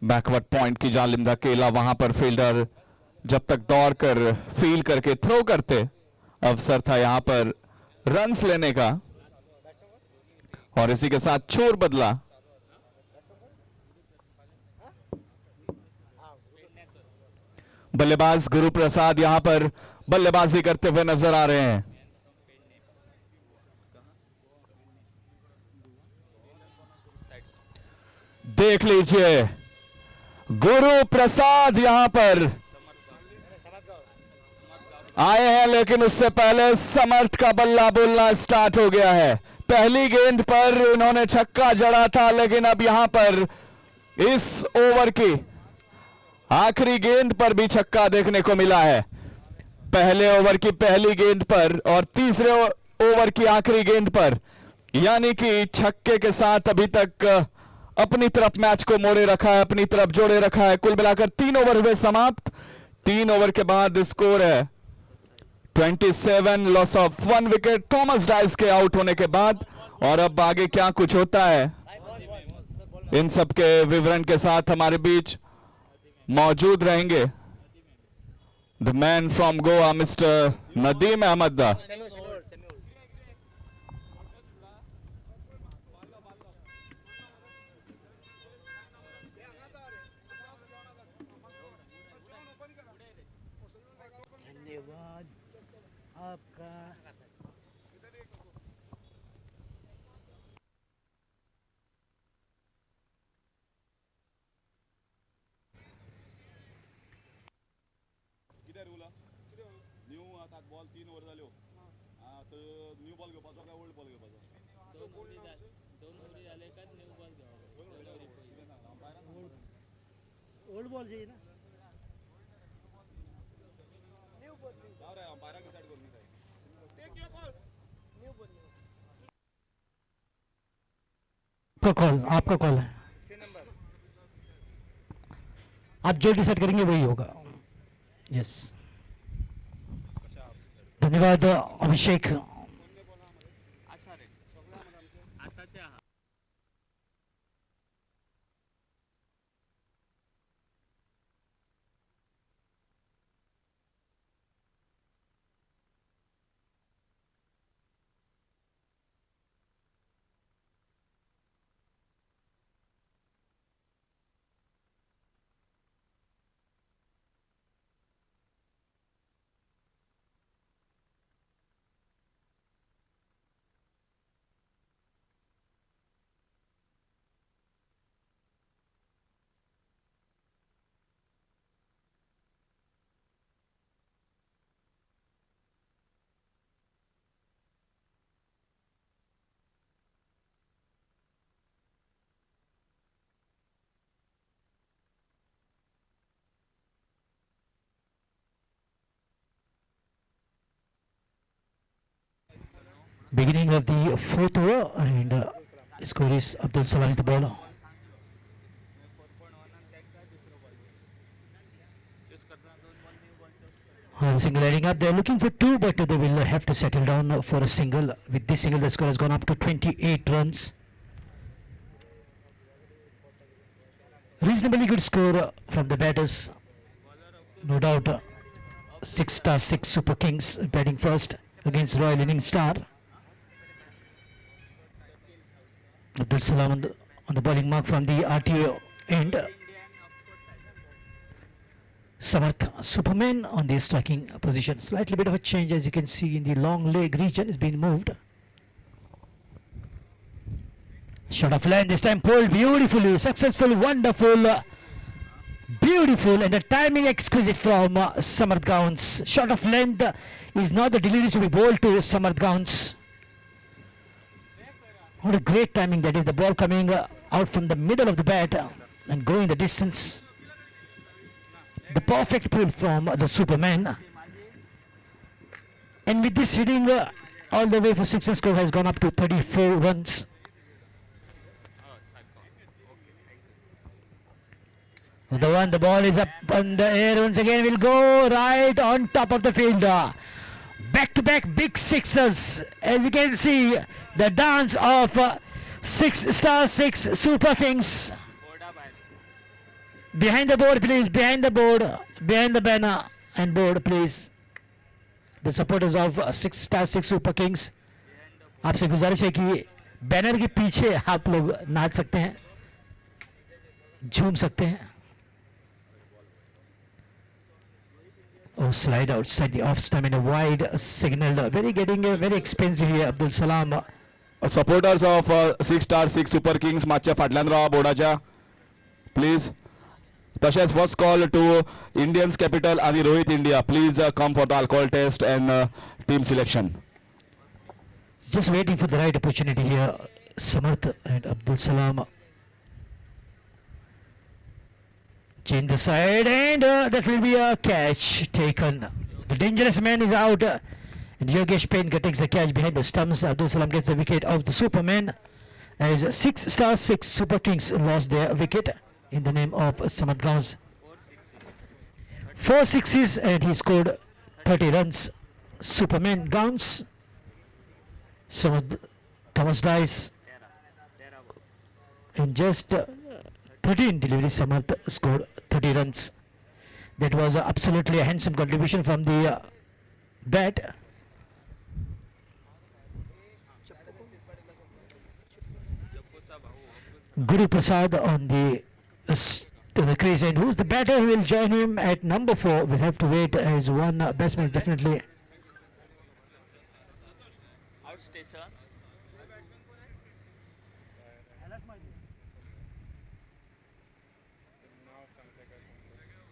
Backward point की जालिम धकेला, वहां पर फील्डर जब तक दौड़कर फील करके थ्रो करते, अवसर था यहां पर रन्स लेने का, और इसी के साथ छोर बदला। बल्लेबाज गुरु प्रसाद यहां पर बल्लेबाजी करते हुए नजर आ रहे हैं। देख लीजिए, गुरु प्रसाद यहां पर आए हैं, लेकिन उससे पहले समर्थ का बल्ला बोलना स्टार्ट हो गया है। पहली गेंद पर उन्होंने छक्का जड़ा था, लेकिन अब यहां पर इस ओवर की आखिरी गेंद पर भी छक्का देखने को मिला है। पहले ओवर की पहली गेंद पर और तीसरे ओवर की आखिरी गेंद पर, यानी कि छक्के के साथ अभी तक अपनी तरफ मैच को मोड़े रखा है, अपनी तरफ जोड़े रखा है। कुल मिलाकर 3 ओवर हुए समाप्त। 3 ओवर के बाद स्कोर है 27, loss of 1 wicket Thomas dice के आउट होने के बाद। और अब आगे क्या कुछ होता है, इन सब के विवरण के साथ हमारे बीच मौजूद रहेंगे the man from Goa, mister Nadeem Ahmed. धन्यवाद आपका। कितें उरला न्यू आतां बॉल 3 ओवर जाल्यो, आतां न्यू बॉल घेवपाचो काय ओल्ड बॉल घेवपाचो? दोन ओव्हरी झाले का न्यू बॉल घ्यावा? ओल्ड बॉल चाहिए ना। जाऊ रे, अंपायराक डिसायड करून काय take your call. New ball आपका कॉल, आपका कॉल है, आप जो डिसाइड करेंगे वही होगा। यस, धन्यवाद अभिषेक। आताच्या Beginning of the fourth over, and score is Abdul Salam is the bowler. Single lining up, they're looking for 2, but they will have to settle down for a single. With this single, the score has gone up to 28 runs. Reasonably good score from the batters, no doubt. 6-6 Super Kings batting first against Royal Inning Star. Abdul Salam on the bowling mark from the RTO end. Samarth Superman on the striking position. Slightly bit of a change, as you can see, in the long leg region is being moved. Shot of line this time pulled beautifully, successful, wonderful, beautiful, and the timing exquisite from Samarth Gowns. Shot of length is not the delivery to be bowled to Samarth Gowns. What a great timing that is, the ball coming out from the middle of the bat and going the distance. The perfect pull from the Superman. And with this hitting all the way for 6 and score has gone up to 34 runs. The ball is up on the air once again, will go right on top of the fielder. Back-to-back big sixes. As you can see, the dance of 6 Super Kings. Behind the board, please. Behind the board. Behind the banner and board, please. The supporters of 6 Super Kings. आपसे गुजारिश है कि banner के पीछे आप लोग नाच सकते हैं, झूम सकते हैं. Oh, slide outside the off stump in a wide signal. Very expensive here, Abdul Salam. Supporters of 6 Super Kings मातशे फाटल्यान रावा बोर्डाच्या प्लीज. तशेंच first call to Indians capital आनी Rohit India, please come for the alcohol test and team selection. Just waiting for the right opportunity here. Samarth and Abdul Salam. Change the side and that will be a catch taken. The dangerous man is out. And Yogesh Penka takes the catch behind the stumps. Abdul Salam gets the wicket of the Superman. As 6 Super Kings lost their wicket in the name of Samarth Gauns. 4 sixes and he scored 30 runs. Superman Gauns. Thomas Dice in just 13 deliveries. Samarth scored 30 runs. That was absolutely a handsome contribution from the bat. Guru Prasad on to the crease, and who's the batter who will join him at number 4? We'll have to wait, as one batsman is definitely outstation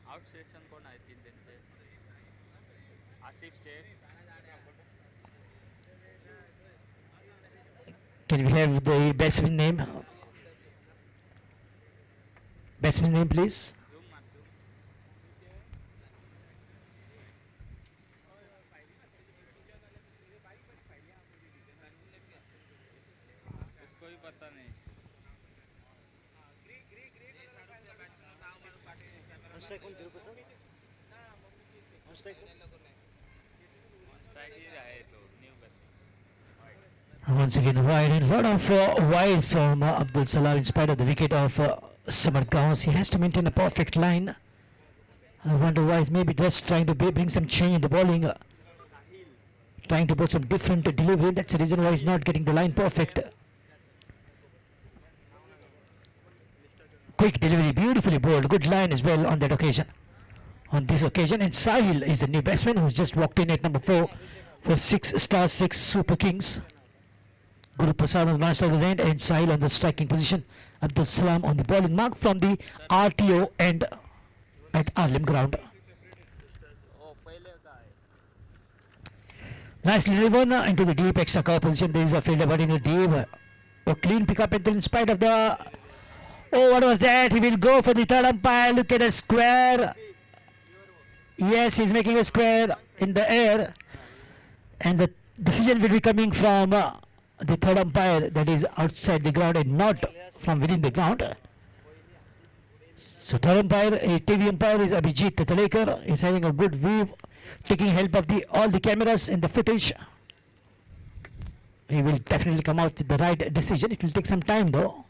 outstation कोण आहे त्यांचे? Asif Sheikh. Can we have the batsman's name? Batsman's name, please. उसको भी पता नहीं. Strike ही आहे तो new batsman. Once again, wide, and a lot of wides from Abdul Salam in spite of the wicket of Samarth Gauns. He has to maintain a perfect line. I wonder why he's maybe just trying to bring some change in the bowling, trying to put some different delivery. That's the reason why he's not getting the line perfect. Quick delivery, beautifully bowled, good line as well on that occasion. On this occasion, and Sahil is the new batsman who's just walked in at number 4 for 6 Super Kings. Guru Prasad on the master of his end, and Sahil on the striking position. Abdul Salam on the bowling mark from the RTO end at Arlim ground. ओ पहिले काय Nicely driven into the deep extra cover position. There is a fielder but in the deep. A clean pick up in spite of the... Oh, what was that? He will go for the third umpire. Look at the square. Yes, he's making a square in the air. And the decision will be coming from the third umpire, that is outside the ground and not from within the ground. So third umpire, TV umpire is Abhijit Talekar. He's having a good view, taking help of all the cameras in the footage. He will definitely come out with the right decision. It will take some time though.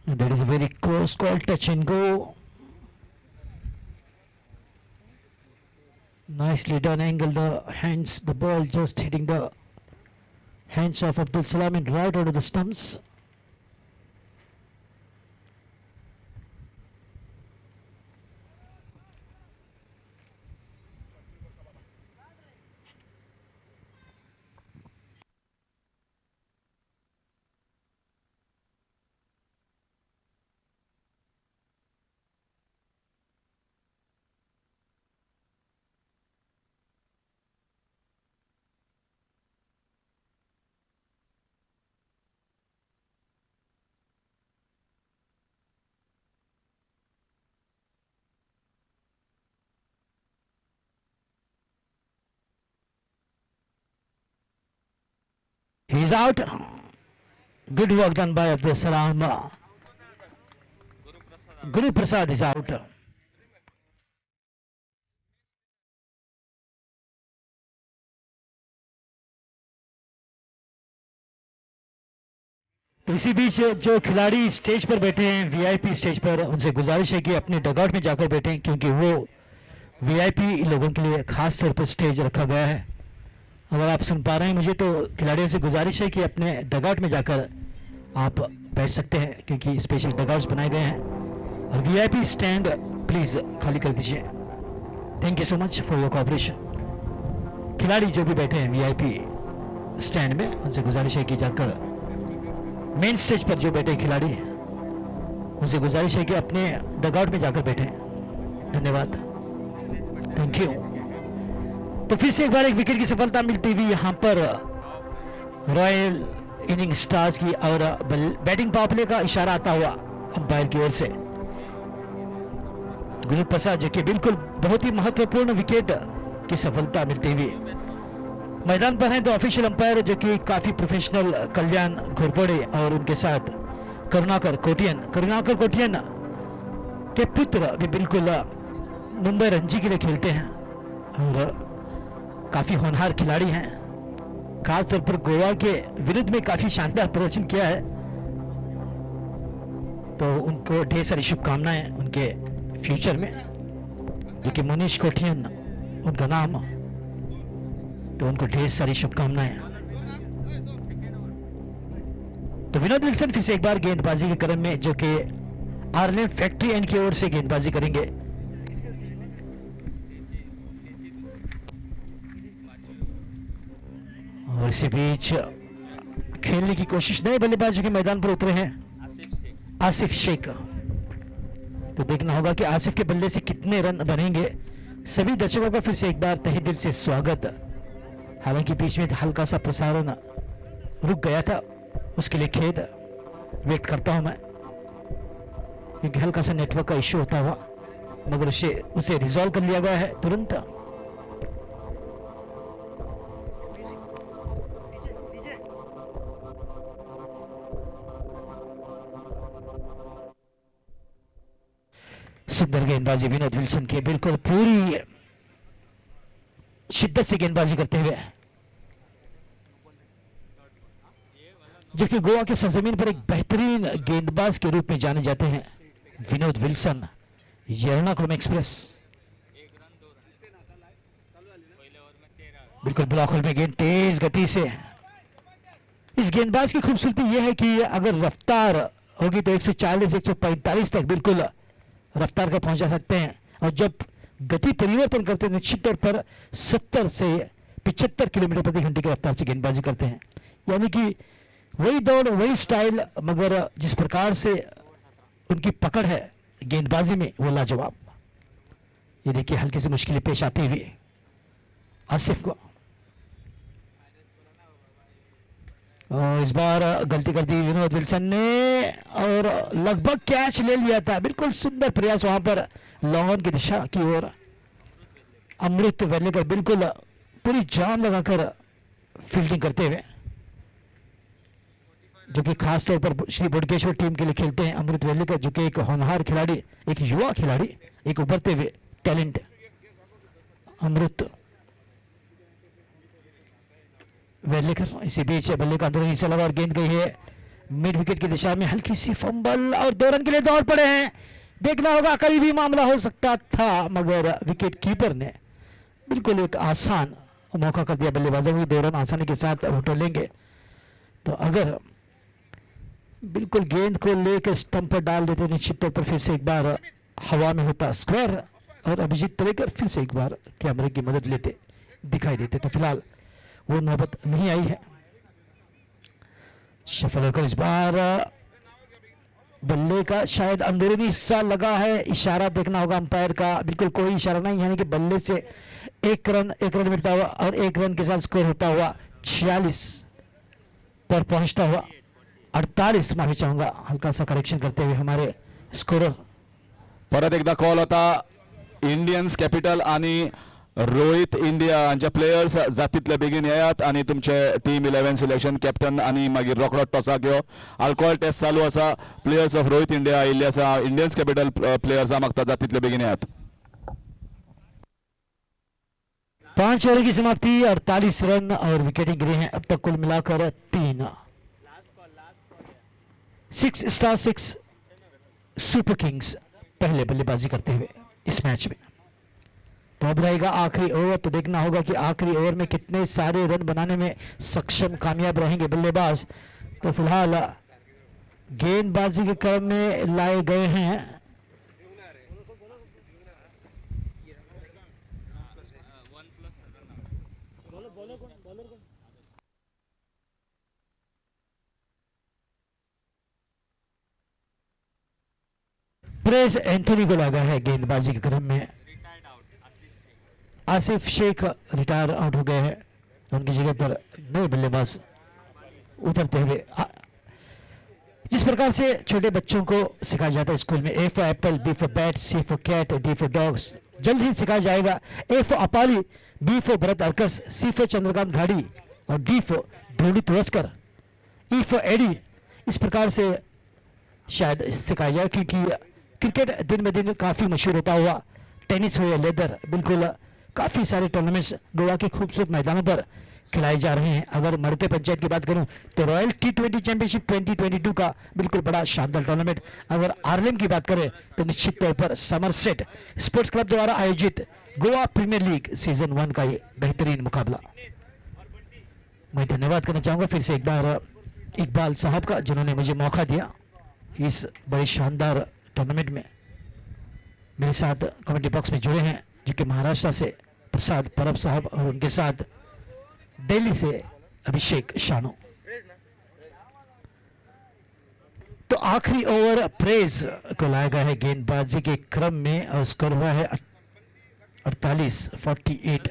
And that is a very close call, touch and go. Nicely done, angle the hands, the ball just hitting the hands of Abdul Salam and right out of the stumps. He's out. Good work done by Abdul Salam. Guru Prasad is out. तो इसी बीच जो खिलाड़ी stage पर बैठे हैं VIP stage पर, उनसे गुजारिश है कि अपने डगआउट में जाकर बैठें, क्योंकि वो वीआईपी लोगों के लिए खास तौर पर स्टेज रखा गया है। अगर आप सुन पा रहे हैं मुझे, तो खिलाड़ियों से गुजारिश है कि अपने डगआउट में जाकर आप बैठ सकते हैं, क्योंकि स्पेशल डगआउट्स बनाए गए हैं। और वीआईपी स्टैंड प्लीज़ खाली कर दीजिए। Thank you so much for your cooperation. खिलाड़ी जो भी बैठे हैं वीआईपी स्टैंड में, उनसे गुजारिश है कि जाकर मेन स्टेज पर जो बैठे खिलाड़ी हैं, उनसे गुजारिश है कि अपने डगआउट में जाकर बैठें। धन्यवाद, थैंक यू। तो फिर से एक बार एक विकेट की सफलता मिलती हुई यहाँ पर रॉयल इनिंग स्टार्स की, और बैटिंग पावर प्ले का इशारा आता हुआ अंपायर की ओर से। गुरु प्रसाद जो कि बिल्कुल बहुत ही महत्वपूर्ण विकेट की सफलता मिलती हुई मैदान पर हैं। तो ऑफिशियल अंपायर जो कि काफी प्रोफेशनल कल्याण घोरपड़े और उनके साथ करुणाकर कोटियन के पुत्र भी बिल्कुल मुंबई रणजी के लिए खेलते हैं और काफी होनहार खिलाड़ी हैं। खासतौर पर गोवा के विरुद्ध में काफी शानदार प्रदर्शन किया है। तो उनको ढेर सारी शुभकामनाएं उनके फ्यूचर में, जो कि मनीष कोटियन उनका नाम, तो उनको ढेर सारी शुभकामनाएं। तो विनोद विल्सन फिर से एक बार गेंदबाजी के क्रम में, जो कि आरलेम फैक्ट्री एंड की ओर से गेंदबाजी करेंगे। और इसी बीच खेलने की कोशिश नए बल्लेबाज के मैदान पर उतरे हैं, आसिफ शेख। तो देखना होगा कि आसिफ के बल्ले से कितने रन बनेंगे। सभी दर्शकों का फिर से एक बार तहे दिल से स्वागत। हालांकि बीच में हल्का सा प्रसारण रुक गया था, उसके लिए खेद व्यक्त करता हूं मैं, क्योंकि हल्का सा नेटवर्क का इश्यू होता हुआ, मगर उसे रिजॉल्व कर लिया गया है तुरंत। सुंदर गेंदबाजी विनोद विल्सन के, बिल्कुल पूरी शिद्दत से गेंदबाजी करते हुए, जो कि गोवा के सरजमीन पर एक बेहतरीन गेंदबाज के रूप में जाने जाते हैं विनोद विल्सन। एर्नाकुलम एक्सप्रेस बिल्कुल ब्लॉक होल में गेंद तेज गति से। इस गेंदबाज की खूबसूरती यह है कि अगर रफ्तार होगी तो 140-145 तक बिल्कुल रफ्तार का पहुंचा सकते हैं, और जब गति परिवर्तन करते हैं निश्चित तौर पर 70 से 75 किलोमीटर प्रति घंटे की रफ्तार से गेंदबाजी करते हैं। यानी कि वही दौड़ वही स्टाइल, मगर जिस प्रकार से उनकी पकड़ है गेंदबाजी में वो लाजवाब। ये देखिए हल्की सी मुश्किलें पेश आती हुई आसिफ को, और इस बार गलती कर दी विनोद विल्सन ने और लगभग कैच ले लिया था। बिल्कुल सुंदर प्रयास वहां पर लॉन्ग ऑन की दिशा की ओर। अमृत वेल्लेकर बिल्कुल पूरी जान लगाकर फील्डिंग करते हुए, जो कि खास तौर पर श्री बोडकेश्वर टीम के लिए खेलते हैं। अमृत वेल्लेकर जो कि एक होनहार खिलाड़ी, एक युवा खिलाड़ी, एक उभरते हुए टैलेंट अमृत वेल्लेकर। इसी बीच बल्ले का अंदर हिस्सा लगा और गेंद गई है मिड विकेट की दिशा में, हल्की सी फंबल, और 2 रन के लिए दौड़ पड़े हैं। देखना होगा, कहीं भी मामला हो सकता था, मगर विकेट कीपर ने बिल्कुल एक आसान मौका कर दिया बल्लेबाजों को। 2 रन आसानी के साथ उठा लेंगे। तो अगर बिल्कुल गेंद को लेकर स्टंप पर डाल देते, निश्चित तौर पर फिर से एक बार हवा में होता स्क्वायर, और अभिजीत तलेकर फिर से एक बार कैमरे की मदद लेते दिखाई देते। तो फिलहाल वो नौबत नहीं आई है। शफल होकर इस बार बल्ले का शायद अंदरूनी हिस्सा लगा है, इशारा देखना होगा अंपायर का। बिल्कुल कोई इशारा नहीं, यानी कि बल्ले से एक रन मिलता हुआ और 1 रन के साथ स्कोर होता हुआ 46 पर पहुंचता हुआ 48, माफी चाहूंगा, हल्का सा करेक्शन करते हुए हमारे स्कोरर। परत एकदा कॉल होता इंडियन्स कॅपिटल आणि रोहित इंडिया हांचे प्लेयर्स जातींतले बेगीन येयात आनी तुमचे टीम 11 सिलेक्शन कॅप्टन आनी मागीर रोखडो टॉसाक यो अल्कोहोल टेस्ट चालू आसा. प्लेयर्स ऑफ रोहित इंडिया आयिल्ले आसा. इंडियन्स कॅपिटल प्लेयर्सां मागता जातींतले बेगीन येयात. 5 ओवर की समाप्ति, 48 रन और विकेटें गिरी हैं अब तक कुल मिलाकर 3. 6 स्टार 6 सुपर किंग्स पहले बल्लेबाजी करते हुए इस मैच में. तो अब रहेगा आखिरी ओवर, तो देखना होगा कि आखिरी ओवर में कितने सारे रन बनाने में सक्षम कामयाब रहेंगे बल्लेबाज. तो फिलहाल गेंदबाजी के क्रम में लाए गए हैं प्रेस एंथोनी को लगा है गेंदबाजी के क्रम में. आसिफ शेख रिटायर आउट हो गए हैं. उनकी जगह पर नए बल्लेबाज उतरते हुए. जिस प्रकार से छोटे बच्चों को सिखाया जाता है स्कूल में, A for apple, B for bat, C for cat, D for dogs, जल्द ही सिखाया जाएगा A for Apali, B for Bharat Arkas, C for Chandrakant Ghadi और D for Dhruvi Turaskar, E for Eddie. इस प्रकार से शायद सिखाया जाए, क्योंकि क्रिकेट दिन ब दिन काफ़ी मशहूर होता हुआ, टेनिस हो या लेदर, बिल्कुल काफ़ी सारे टूर्नामेंट्स गोवा के खूबसूरत मैदानों पर खिलाए जा रहे हैं. अगर मड़के पंचायत की बात करूं तो रॉयल T20 चैंपियनशिप 2022 का बिल्कुल बड़ा शानदार टूर्नामेंट. अगर आर्लेम की बात करें तो निश्चित तौर पर समरसेट स्पोर्ट्स क्लब द्वारा आयोजित गोवा प्रीमियर लीग सीजन 1 का ये बेहतरीन मुकाबला. मैं धन्यवाद करना चाहूँगा फिर से एक बार इकबाल साहब का, जिन्होंने मुझे मौका दिया इस बड़े शानदार टूर्नामेंट में. मेरे साथ कमेंट्री बॉक्स में जुड़े हैं जो कि महाराष्ट्र से प्रसाद परब साहब और उनके साथ दिल्ली से अभिषेक शानू. तो आखिरी ओवर प्रेज को लाया गया है गेंदबाजी के क्रम में और स्कोर हुआ है 48-48.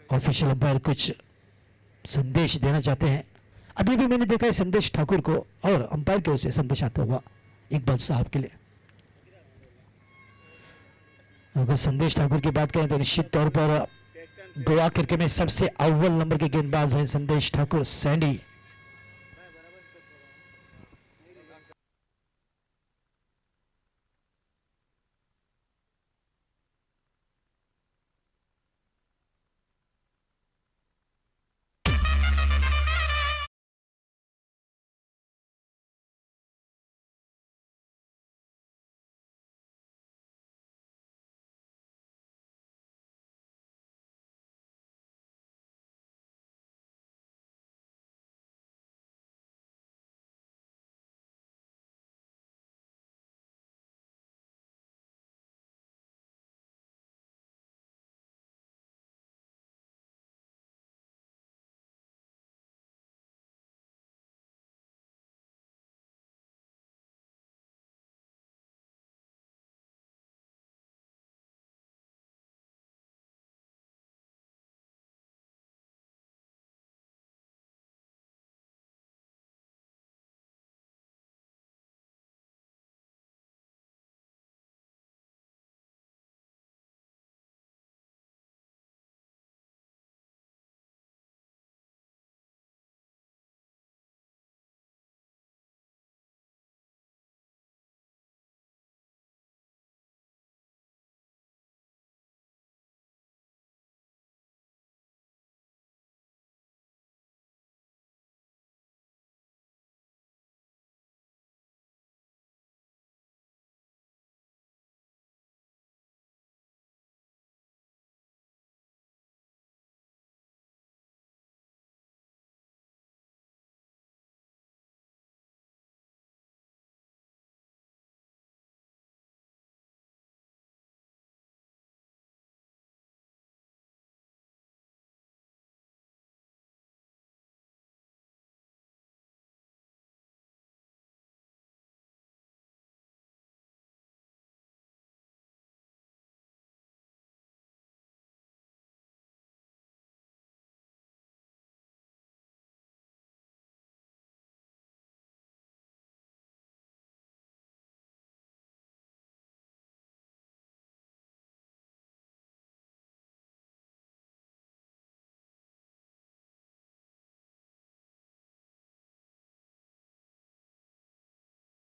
ऑफिशियल अंपायर कुछ संदेश देना चाहते हैं. अभी भी मैंने देखा है संदेश ठाकुर को और अंपायर की ओर से संदेश आता हुआ इकबाल साहब के लिए. अगर संदेश ठाकुर की बात करें तो निश्चित तौर पर गोवा क्रिकेट में सबसे अव्वल नंबर के गेंदबाज हैं संदेश ठाकुर सैंडी.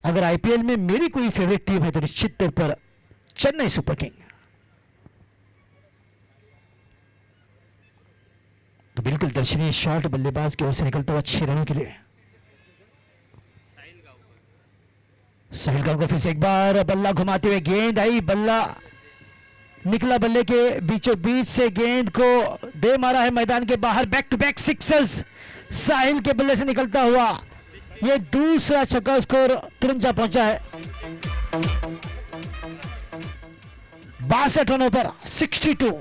अगर आईपीएल में मेरी कोई फेवरेट टीम है तो निश्चित तौर पर चेन्नई सुपर किंग। तो बिल्कुल दर्शनीय शॉट बल्लेबाज की ओर से निकलता हुआ 6 रनों के लिए। साहिल गांव फिर से एक बार बल्ला घुमाते हुए गेंद आई, बल्ला निकला बल्ले के बीचों बीच से, गेंद को दे मारा है मैदान के बाहर। बैक टू बैक सिक्सर्स साहिल के बल्ले से निकलता हुआ, ये दूसरा छक्का स्कोर तुरंत जा पहुंचा है। 62 रनों पर 62।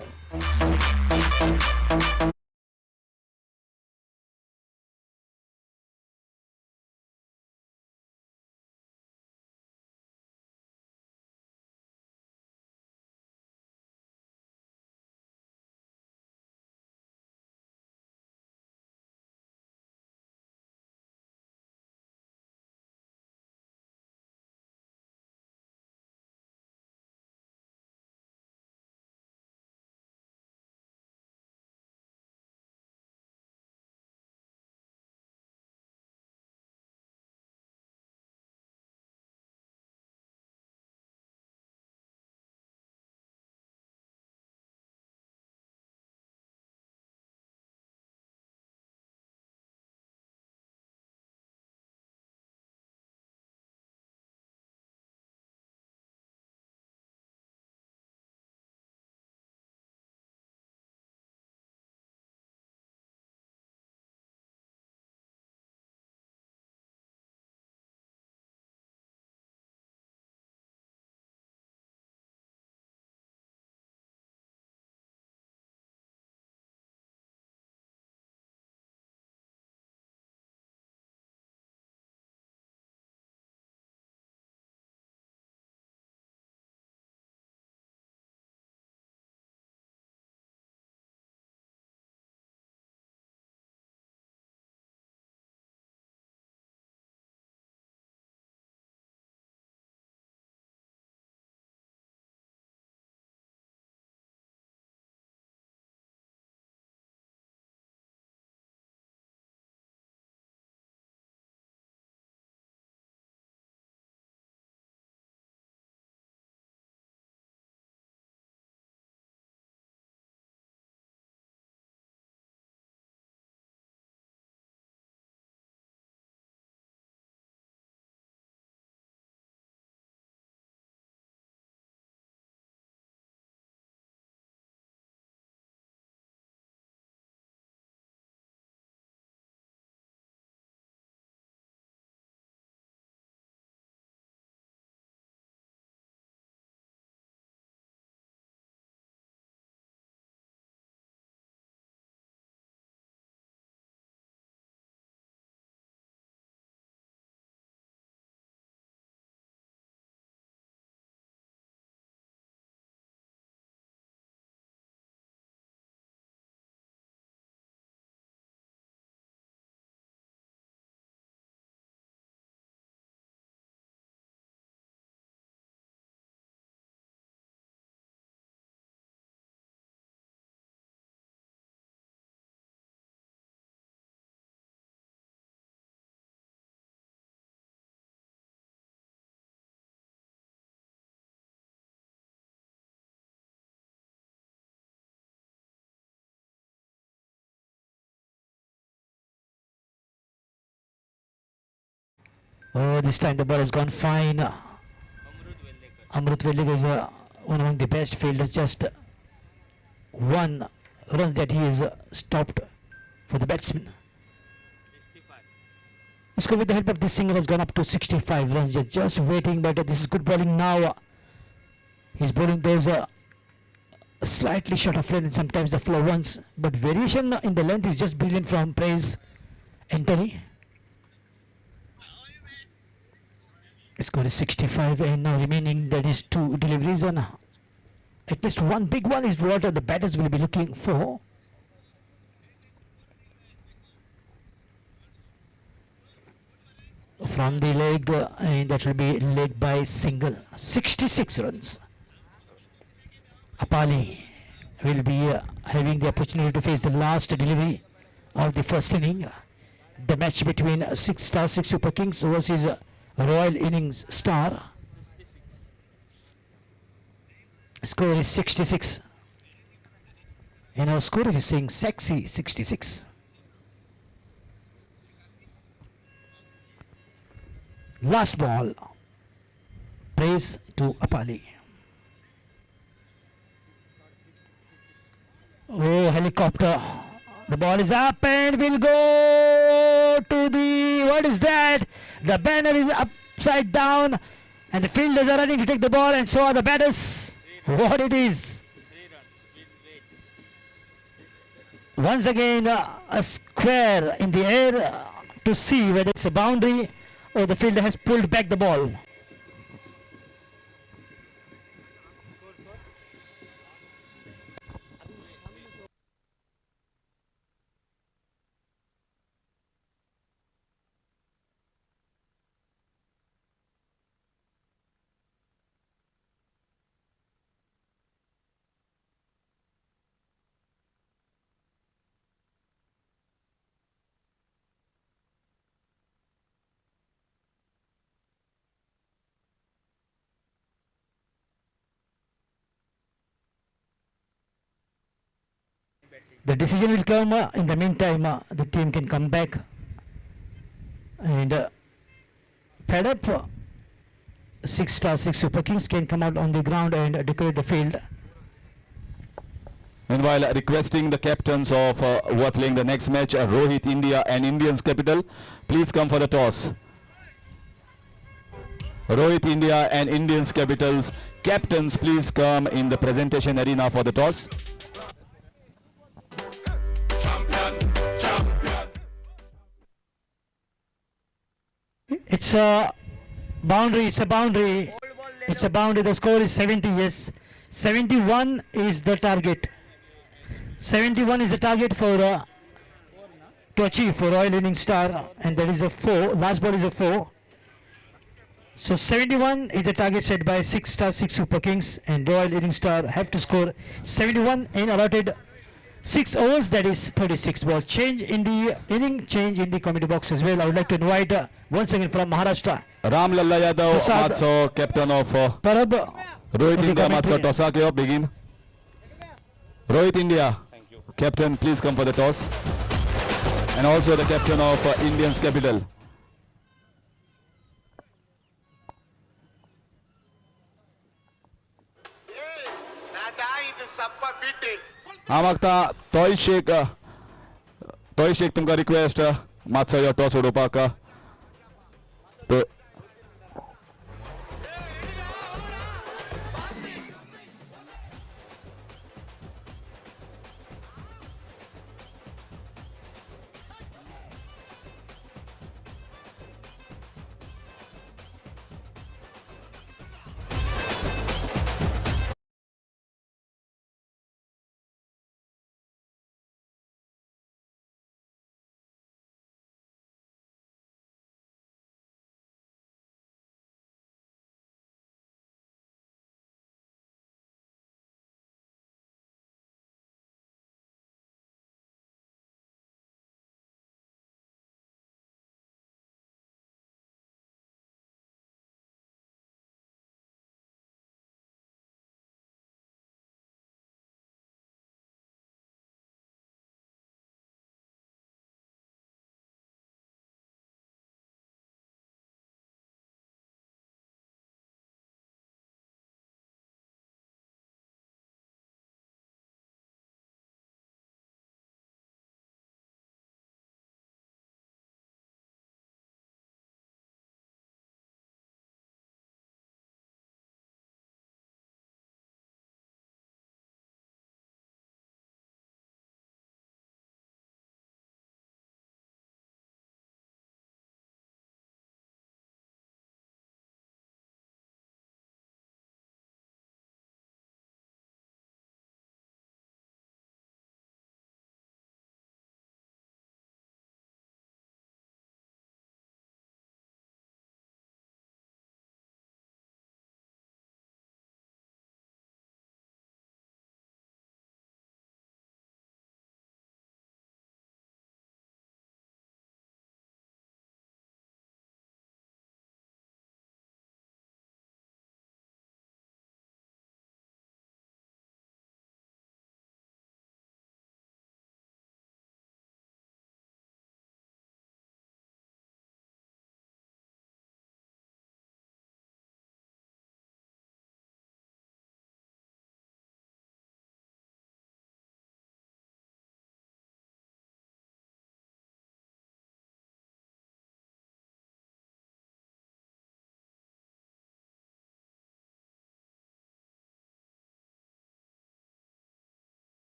Oh, this time the ball has gone fine. Amrut Vellik is one among the best fielders. Just one run that he is stopped for the batsman. 65. Score with the help of this single has gone up to 65 runs. Just waiting, but this is good bowling now. He's bowling those slightly short of length and sometimes the flow ones, but variation in the length is just brilliant from Praise Anthony. Score is 65 and now remaining that is 2 deliveries and at least one big one is what the batters will be looking for. From the leg and that will be leg by single. 66 runs. Apali will be having the opportunity to face the last delivery of the first inning. The match between Star 6 Super Kings versus Royal Innings Star. Score is 66. And our scorer is saying sexy 66. Last ball. Praise to Apali. Oh, helicopter. The ball is up and will go to the... What is that? The banner is upside down and the fielders are running to take the ball, and so are the batters. What it is? 3 runs. Win rate. Once again, a square in the air to see whether it's a boundary or the fielder has pulled back the ball. The decision will come. In the meantime, the team can come back and fed up. 6-6 Super Kings can come out on the ground and decorate the field. Meanwhile, requesting the captains of who are playing the next match, Rohit India and Indians Capital, please come for the toss. Rohit India and Indians Capitals captains, please come in the presentation arena for the toss. It's a boundary. It's a boundary. It's a boundary. The score is 70. Yes, 71 is the target. 71 is the target for to achieve for Royal Innings Star, and there is a 4. Last ball is a 4. So 71 is the target set by 6-6 Super Kings, and Royal Innings Star have to score 71 in allotted 6 overs, that is 36 balls. Change in the inning, change in the committee box as well. I would like to invite once again from Maharashtra, Ram Lalla Yadav, Prasad. Matso, captain of Parab. Rohit in the India, Matso, commentary. toss up, begin. Rohit India, captain, please come for the toss. And also the captain of Indians Capital. Amakta Toy Sheikh तुमका request मात्सा या toss उडोवपाक तो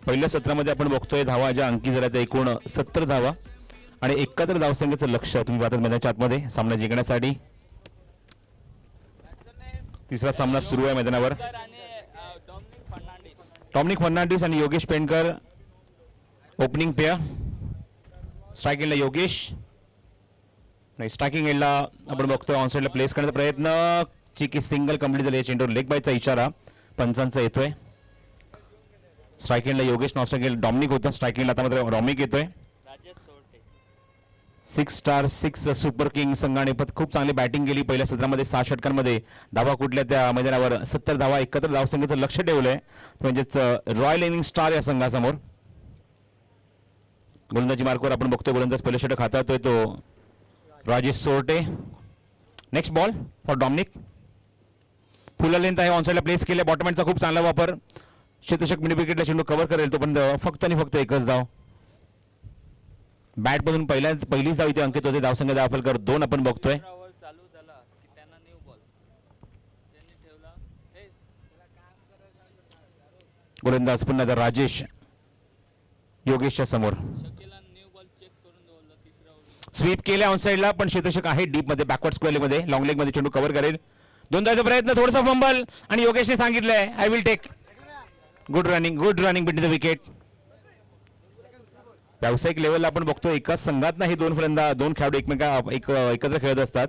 पहिल्या सत्रामध्ये आपण बघतोय धावा ज्या अंकी झाल्या त्या एकूण 70 धावा आणि 71 धावसंख्येचं लक्ष तुम्ही पाहतात मैदानाच्या आतमध्ये सामना जिंकण्यासाठी. तिसरा सामना सुरू आहे मैदानावर. डॉमिनिक फर्नांडिस आणि Yogesh Pendkar opening pair. Striking एंडला योगेश नाही, स्ट्रायकिंग एंडला आपण बघतोय ऑनसाइडला प्लेस करण्याचा प्रयत्न. चिकी सिंगल कंप्लीट झाली. चेंडूवर लेग बायचा इशारा पंचांचा येतोय. स्ट्रायकिंगला योगेश नॉन डॉमिनिक होता. स्ट्रायकिंगला आता मात्र डॉमिनिक येतोय. 6 स्टार 6 सुपर किंग संघाने खूप चांगली बॅटिंग केली पहिल्या सत्रामध्ये. 6 षटकांमध्ये धावा कुठल्या त्या मैदानावर 70 धावा 71 धावसंख्येचं लक्ष ठेवलंय म्हणजेच रॉयल इनिंग स्टार या संघासमोर. गोलंदाजी मार्कवर आपण बघतोय गोलंदाज पहिलं षटक हाताळतोय तो Rajesh Sorte. Next ball for Dominic. Full length आहे. ऑनसाइडला प्लेस केले. बॉटम हँडचा खूप चांगला वापर. शतशक मिड विकेटला चेंडू कव्हर करेल तो पण फक्त आणि फक्त एकच धाव. बॅट मधून पहिलीच धाव इथे अंकित होते. धावसंख्या दाफलकर 2 आपण बघतोय. चालू झाला की त्यांना न्यू बॉल त्यांनी ठेवला. गोलंदाज पुन्हा एकदा राजेश योगेशच्या समोर. शकीला न्यू बॉल चेक करून ठेवला. तिसरा ओव्हर स्वीप केल्या ऑनसाइडला पण शेतशक आहे डीप मध्ये बॅकवर्ड स्क्वेअर मध्ये लॉंग लेग मध्ये चेंडू कव्हर करेल. दोनदाचा प्रयत्न थोडासा फंबल आणि योगेशने सांगितलंय I will take. Good running between the wicket. व्यावसायिक लेवलला आपण बघतो एकाच संघात नाही दोन खेळाडू एकत्र खेळत असतात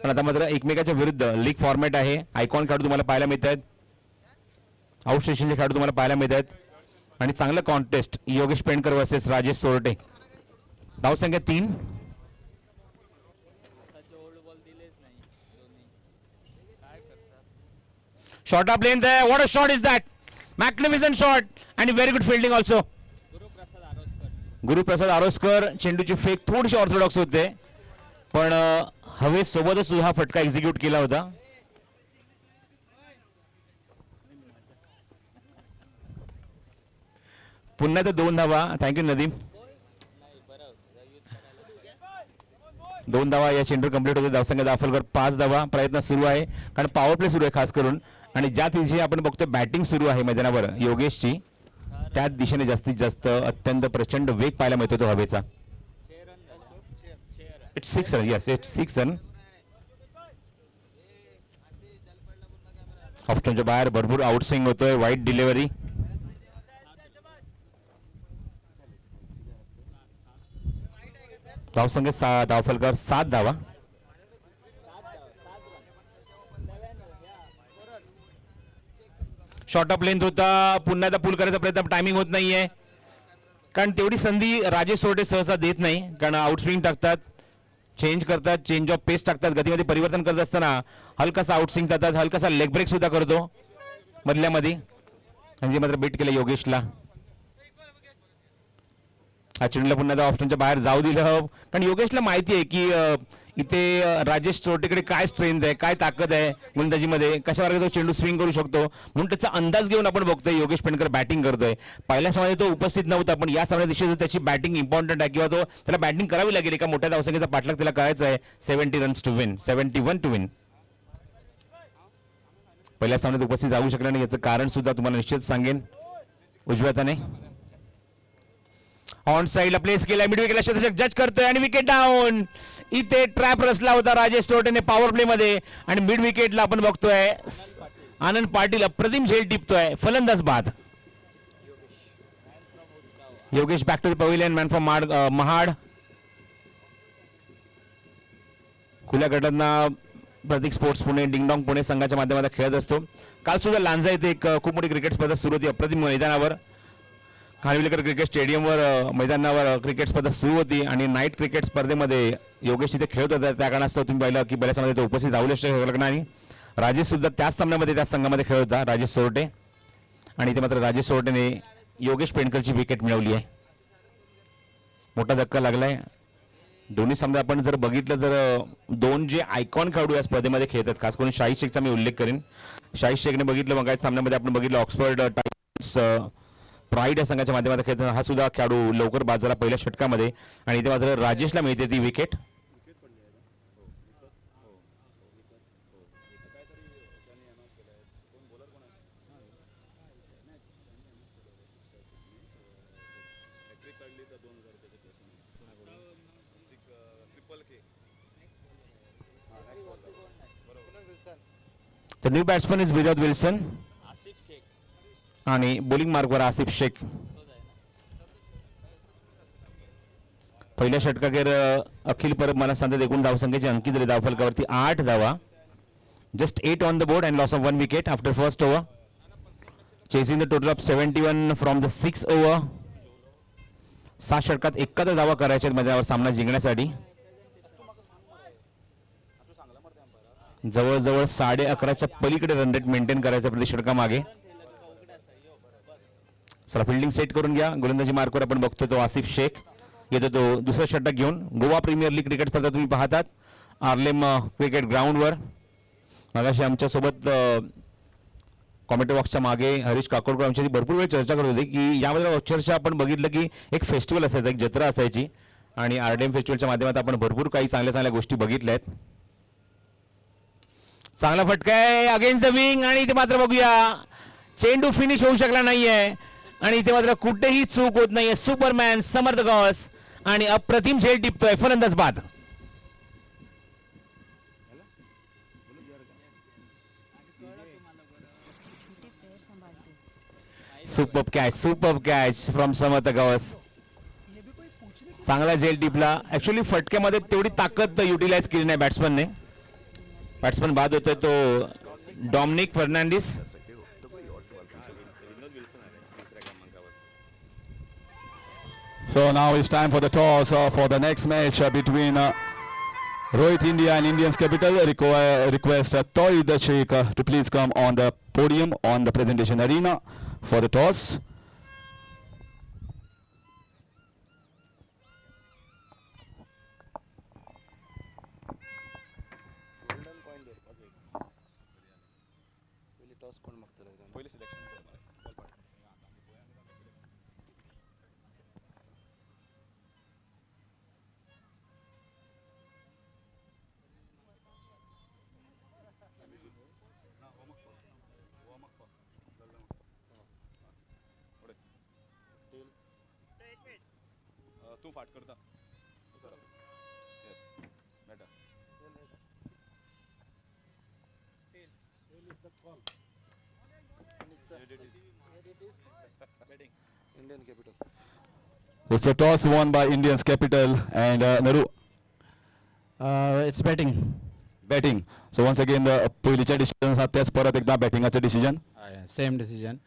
पण आता मात्र एकमेकाच्या विरुद्ध लीग फॉर्मॅट आहे. आयकॉन खेळाडू तुम्हाला पाहायला मिळत आहेत. आउट स्टेशनचे खेळाडू तुम्हाला पाहायला मिळत आहेत आणि चांगलं कॉन्टेस्ट योगेश पेंडकर वर्सेस राजेश सोरटे. धावसंख्या 3. ओल्ड बॉल दिलेच नाही दोन्ही. काय करतात. शॉर्ट ऑफ लेंथ आहे. What a shot is that. Magnificent shot आणि very good fielding also. Guruprasad Aroskar चेंडूची फेक थोडीशी ऑर्थोडॉक्स होते पण हवेसोबतच हा फटका एक्झिक्यूट केला होता. पुन्हा तर 2 धावा. थँक्यू नदीम. 2 धावा या चेंडू कंप्लीट होते. धावसंख्या दाफलकर 5 धावा. प्रयत्न सुरू आहे कारण पॉवर प्ले सुरू आहे खास करून आणि ज्या दिशेने आपण बघतो बॅटिंग सुरू आहे मैदानावर योगेशची त्याच दिशेने जास्तीत जास्त अत्यंत प्रचंड वेग पाहायला मिळतो तो हवेचा. It's 6 run. Yes it's 6 run. ऑप्शनच्या बाहेर भरपूर आउटस्विंग होतोय. वाईट डिलिव्हरी. धावसंख्या धावफलकर 7 धावा. शॉर्ट ऑफ लेंथ होता. पुन्हा एकदा पुल करायचा प्रयत्न टायमिंग होत नाहीये कारण तेवढी संधी राजेश सोरटे सहसा देत नाही कारण आउटस्विंग टाकतात चेंज करतात चेंज ऑफ पेस टाकतात गतीमध्ये परिवर्तन करत असताना हलकासा आउटस्विंग जातात हलकासा लेग ब्रेक सुद्धा करतो मधल्यामध्ये म्हणजे मात्र बीट केलं योगेशला. हा चेंडूला पुन्हा ऑप्शनच्या बाहेर जाऊ दिलं कारण योगेशला माहिती आहे की इथे राजेश सोरटेकडे काय स्ट्रेंथ आहे काय ताकद आहे गोलंदाजीमध्ये कशा प्रकारे तो चेंडू स्विंग करू शकतो म्हणून त्याचा अंदाज घेऊन आपण बघतोय योगेश पेंडकर बॅटिंग करतोय. पहिल्या सामन्यात तो उपस्थित नव्हता पण या सामन्यात दिवशी त्याची बॅटिंग इम्पॉर्टंट आहे किंवा तो त्याला बॅटिंग करावी लागेल. एका मोठ्या धावसंख्येचा पाठलाग त्याला करायचा आहे. 70 runs to win 71 to win. पहिल्या सामन्यात उपस्थित राहू शकला नाही याचं कारण सुद्धा तुम्हाला निश्चित सांगेन. उजव्या हाताने ऑन साइडला प्लेस केला मिड विकेटला शतक जज करतोय आणि विकेट डाऊन. इथे ट्रॅप रचला होता राजेश सोरटेने पॉवर प्ले मध्ये आणि मिड विकेटला आपण बघतोय आनंद पाटील अप्रतिम झेल टिपतोय. फलंदाज बाद. Yogesh back to the pavilion man from Mahad. खुल्या गटांना प्रतीक स्पोर्ट्स पुणे डिंगडॉंग पुणे संघाच्या माध्यमातून खेळत असतो. काल सुद्धा लांजा येथे एक खूप मोठी क्रिकेट स्पर्धा सुरू होती. अप्रतिम मैदानावर खानविलकर क्रिकेट स्टेडियमवर मैदानावर क्रिकेट स्पर्धा सुरू होती आणि नाईट क्रिकेट स्पर्धेमध्ये योगेश तिथे खेळत होता. त्या कारणास्तव तुम्ही पाहिलं की पहिल्या सामन्यात तो उपस्थित राहू शकला नाही. राजेश सुद्धा त्याच सामन्यामध्ये त्याच संघामध्ये खेळत होता राजेश सोरटे आणि इथे मात्र राजेश सोरटेने योगेश पेंडकरची विकेट मिळवली आहे. मोठा धक्का लागलाय. दोन्ही सामने आपण जर बघितलं तर 2 जे आयकॉन खेळाडू या स्पर्धेमध्ये खेळतात खास करून शाहीद शेखचा मी उल्लेख करेन. शाहीद शेखने बघितलं मग सामन्यामध्ये आपण बघितलं ऑक्सफर्ड टायटन्स प्राईड या संघाच्या माध्यमातून खेळताना हा सुद्धा खेळाडू लवकर बाद झाला पहिल्या षटकामध्ये आणि इथे मात्र राजेशला मिळते ती wicket. The new batsman is Virat Wilson. आणि बॉलिंग मार्कवर आसिफ शेख. पहिल्या षटकाखेर अखिल परब मला सांगतात एकूण धावसंख्येची अंकी झाली धावफलकावरती 8 धावा. Just 8 on the board and loss of 1 wicket after first over. Chasing the total of 71 from the 6 over. 7 षटकात 71 धावा करायच्या मैदानावर सामना जिंकण्यासाठी. जवळजवळ 11.5च्या पलीकडे रन रेट मेंटेन करायचा प्रति षटकामागे. चला फिल्डिंग सेट करून घ्या. गोलंदाजी मार्कवर आपण बघतो तो आसिफ शेख येतो तो दुसरं षटक घेऊन. गोवा प्रीमियर लीग क्रिकेट स्पर्धा तुम्ही पाहतात आर्लेम क्रिकेट ग्राउंडवर. मगाशी आमच्यासोबत कॉमेंट्री बॉक्सच्या मागे हरीश काकोडकर आमच्याशी भरपूर वेळ चर्चा करत होते की यामध्ये अक्षरशः आपण बघितलं की एक फेस्टिवल असायचं, एक जत्रा असायची आणि आरडीएम फेस्टिवलच्या माध्यमातून आपण भरपूर काही चांगल्या चांगल्या गोष्टी बघितल्या आहेत. चांगला फटका आहे अगेन्स्ट द विंग आणि इथे मात्र बघूया चेंडू फिनिश होऊ शकला नाहीये आणि इथे मात्र कुठेही चूक होत नाहीये. सुपरमॅन समर्थ गॉस आणि अप्रतिम झेल टिपतोय फलंदाज बाद. Super catch from Samarth Gauss. चांगला झेल टिपला. ऍक्च्युली फटक्यामध्ये तेवढी ताकद युटिलाइज केली नाही बॅट्समनने. बॅट्समन बाद होतोय तो Dominic Fernandes. So now it's time for the toss for the next match between Rohit India and Indians Capital. Request Toid Sheikh to please come on the podium on the presentation arena for the toss. पहिले selection तू फाट करता yes better Indian Capital. It's a toss won by Indians Capital and Naru It's betting. batting. So once again the पहिलीच्या decision हा त्याच परत एकदा बॅटिंगचं decision. Same decision.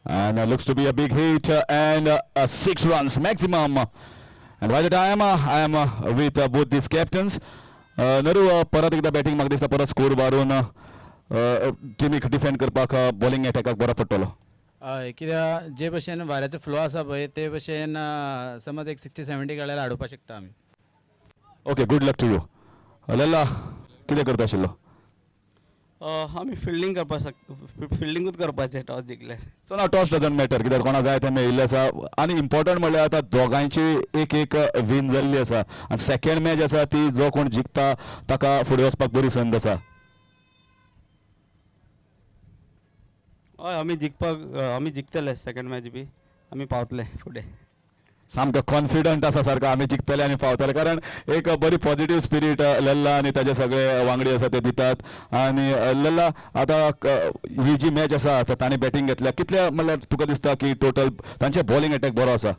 And looks to be a big hit and 6 runs maximum. And by the time I am with both these captains. Naru परत एकदा batting मागता दिसता परत स्कोर बारून टीमीक डिफेंड करपाक बॉलिंग अटॅकाक बरो पडटलो. कित्याक जे भशेन वाऱ्याचो फ्लो आसा पळय ते भशेन समज एक 60-70 काडल्यार हाडोवपाक शकता आमी. Okay good luck to you. लल्ला कितें करता आशिल्लो? आमी फिल्डिंगूच करपाचें टॉस जिखल्यार. सो ना टॉस डजंट मॅटर कित्याक कोणा जाय तें मेळिल्लें आसा आनी इम्पॉर्टंट म्हणल्यार आतां दोगांयची एक विन जाल्ली आसा आनी सेकंड मॅच आसा ती जो कोण जिखता ताका फुडें वचपाक बरी संद आसा. हय आमी जिखतले सेकंड मॅच बी आमी पावतले फुडें. सामको कॉन्फिडंट आसा सारको आमी जिखतले आनी पावतले कारण एक बरी पॉझिटिव्ह स्पिरीट लल्ला आनी ताजे सगळे वांगडी आसा ते दितात. आनी लल्ला आतां ही जी मॅच आसा तांणी बॅटिंग घेतल्या कितले म्हणल्यार तुका दिसता की टोटल तांचे बॉलिंग अटॅक बरो आसा?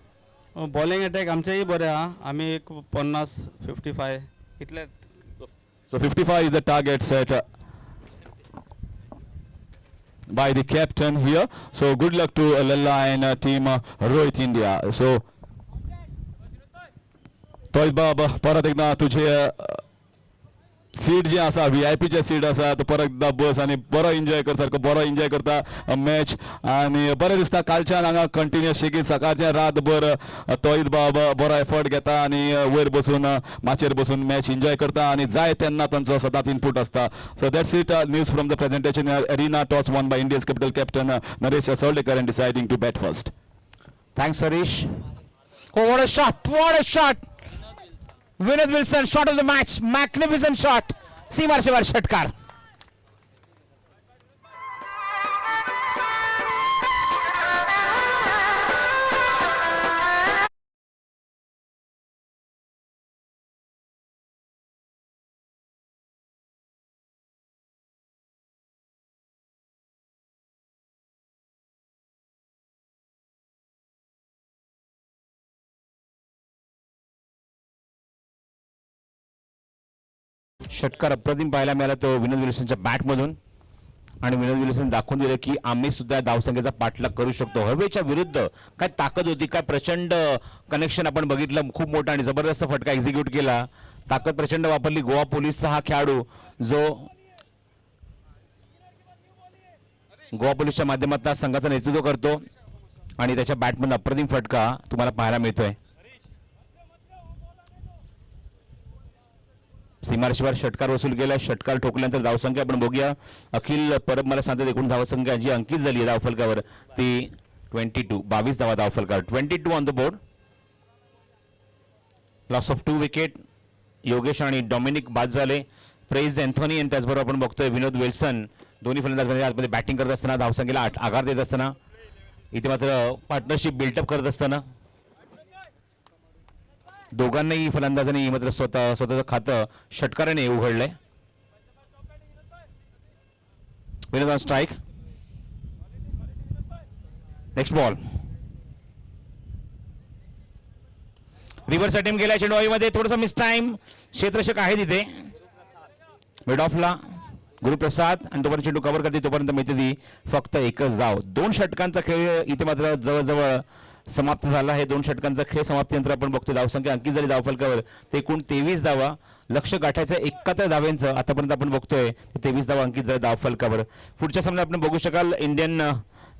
बॉलिंग अटॅक आमचेय बरें आहा. आमी एक 50-55 इतले. So 55 is the target set by the captain here. So good luck to Lalla and team Rohit India. So Toyd Baba परत एकदा तुझे सीट जे आसा VIP चे सीट आसा तो परत एकदा बस आनी बरो एन्जॉय कर सारको बरो एन्जॉय करता मॅच आनी बरें दिसता. कालच्यान हांगा कंटिन्युअस शेगीत सकाळचे रातभर तोईद बाब बरो एफर्ट घेता आनी वयर बसून माचेर बसून मॅच एन्जॉय करता आनी जाय तेन्ना तांचो सदांच इनपूट आसता. So that's it news from the presentation arena. Toss won by Indians capital captain Naresh Asoldekar and deciding to bat first. Thanks Harish. Oh what a shot, what a shot. Vinod Wilson shot of the match, magnificent shot. सीमार षटकार. षटकार अप्रतिम पाहायला मिळाला तो विनोद विल्सनच्या बॅटमधून आणि Vinod Wilson दाखवून दिलं की आम्ही सुद्धा धावसंख्येचा पाठलाग करू शकतो. हवेच्या विरुद्ध काय ताकद होती, काय प्रचंड कनेक्शन आपण बघितलं. खूप मोठा आणि जबरदस्त फटका एक्झिक्यूट केला. ताकद प्रचंड वापरली गोवा पोलीसचा हा खेळाडू जो गोवा पोलीसच्या माध्यमातून संघाचं नेतृत्व करतो आणि त्याच्या बॅटमधून अप्रतिम फटका तुम्हाला पाहायला मिळतोय. सीमारेषेवर षटकार वसूल केला. षटकार ठोकल्यानंतर धावसंख्या आपण बघूया. अखिल परब मला सांगतात एकूण धावसंख्या जी अंकित झाली आहे धावफलकावर ती 22 22 धावा धावफलकावर 22 on the board. Loss of 2 wicket. Yogesh आणि डॉमिनिक बाद झाले. प्रेज अँथोनी आणि त्याचबरोबर आपण बघतोय विनोद विल्सन दोन्ही फलंदाज आतमध्ये बॅटिंग करत असताना धावसंख्येला आघात देत असताना इथे मात्र पार्टनरशिप बिल्टअप करत असताना दोघांनाही फलंदाजांनी मात्र स्वतःचं खातं षटकाराने उघडलंय. Vinod on strike. Next ball. Reverse attempt केला चेंडू मध्ये थोडासा मिस टाइम. क्षेत्ररक्षक आहे तिथे मिड ऑफला गुरुप्रसाद आणि तोपर्यंत चेंडू कव्हर करते तोपर्यंत मिळते ती फक्त एकच धाव. 2 षटकांचा खेळ इथे मात्र जवळजवळ समाप्त झाला आहे. 2 षटकांचा खेळ समाप्तीनंतर आपण बघतो धावसंख्या अंकित झाली धावफलकावर ते एकूण 23 धावा. लक्ष गाठायचं 71 धाव्यांचं आतापर्यंत आपण बघतोय 23 धावा अंकित झाली धावफलकावर. पुढच्या सामन्यात आपण बघू शकाल Indian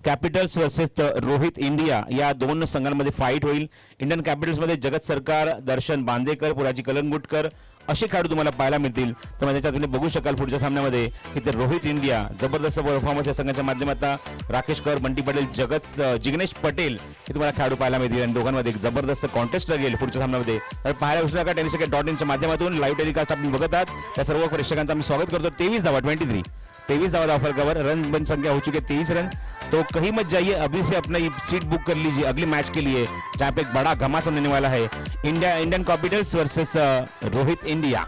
Capitals versus Rohit India या 2 संघांमध्ये फाईट होईल. इंडियन कॅपिटल्समध्ये जगत सरकार, दर्शन बांदेकर, पुराजी कलंगुटकर असे खेळाडू तुम्हाला पाहायला मिळतील. तर त्याच्यात तुम्ही बघू शकाल पुढच्या सामन्यामध्ये इथे रोहित इंडिया जबरदस्त परफॉर्मन्स या संघाच्या माध्यमातून राकेश कर, बंटी पटेल, जिग्नेश पटेल हे तुम्हाला खेळाडू पाहायला मिळतील आणि दोघांमध्ये एक जबरदस्त कॉन्टेस्ट लागेल पुढच्या सामन्यामध्ये. तर पाहायला विसरू नका. tenniscricket.in माध्यमातून लाईव्ह टेलिकास्ट आपण बघत आहात. त्या सर्व प्रेक्षकांचं आम्ही स्वागत करतो. 23 धावा 23 धावा धावफलकावर. रन बन संख्या हो चुकी है 23 रन. तो कहीं मत जाइए, अभी से अपना सीट बुक कर लीजिए अगली मैच के लिए जहाँ पे एक बड़ा घमासान होने वाला है. Indian Capitals versus Rohit India.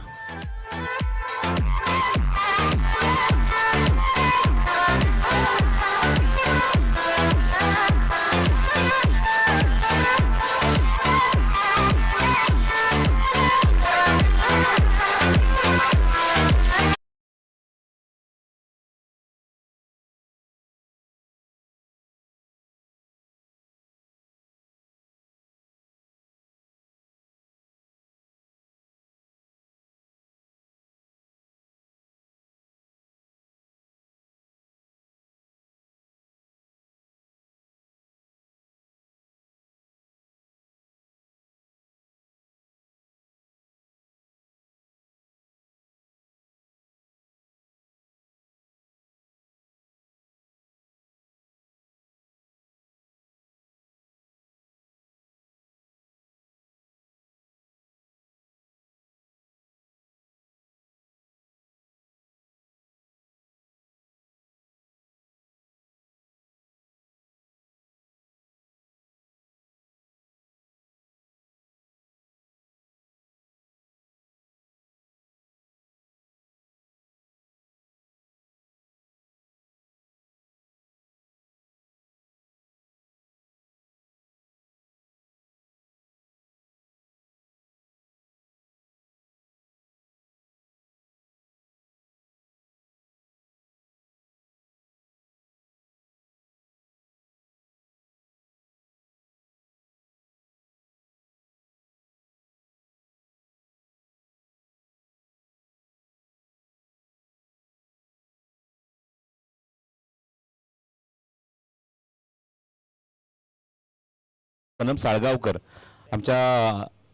Sanam Salgaonkar आमच्या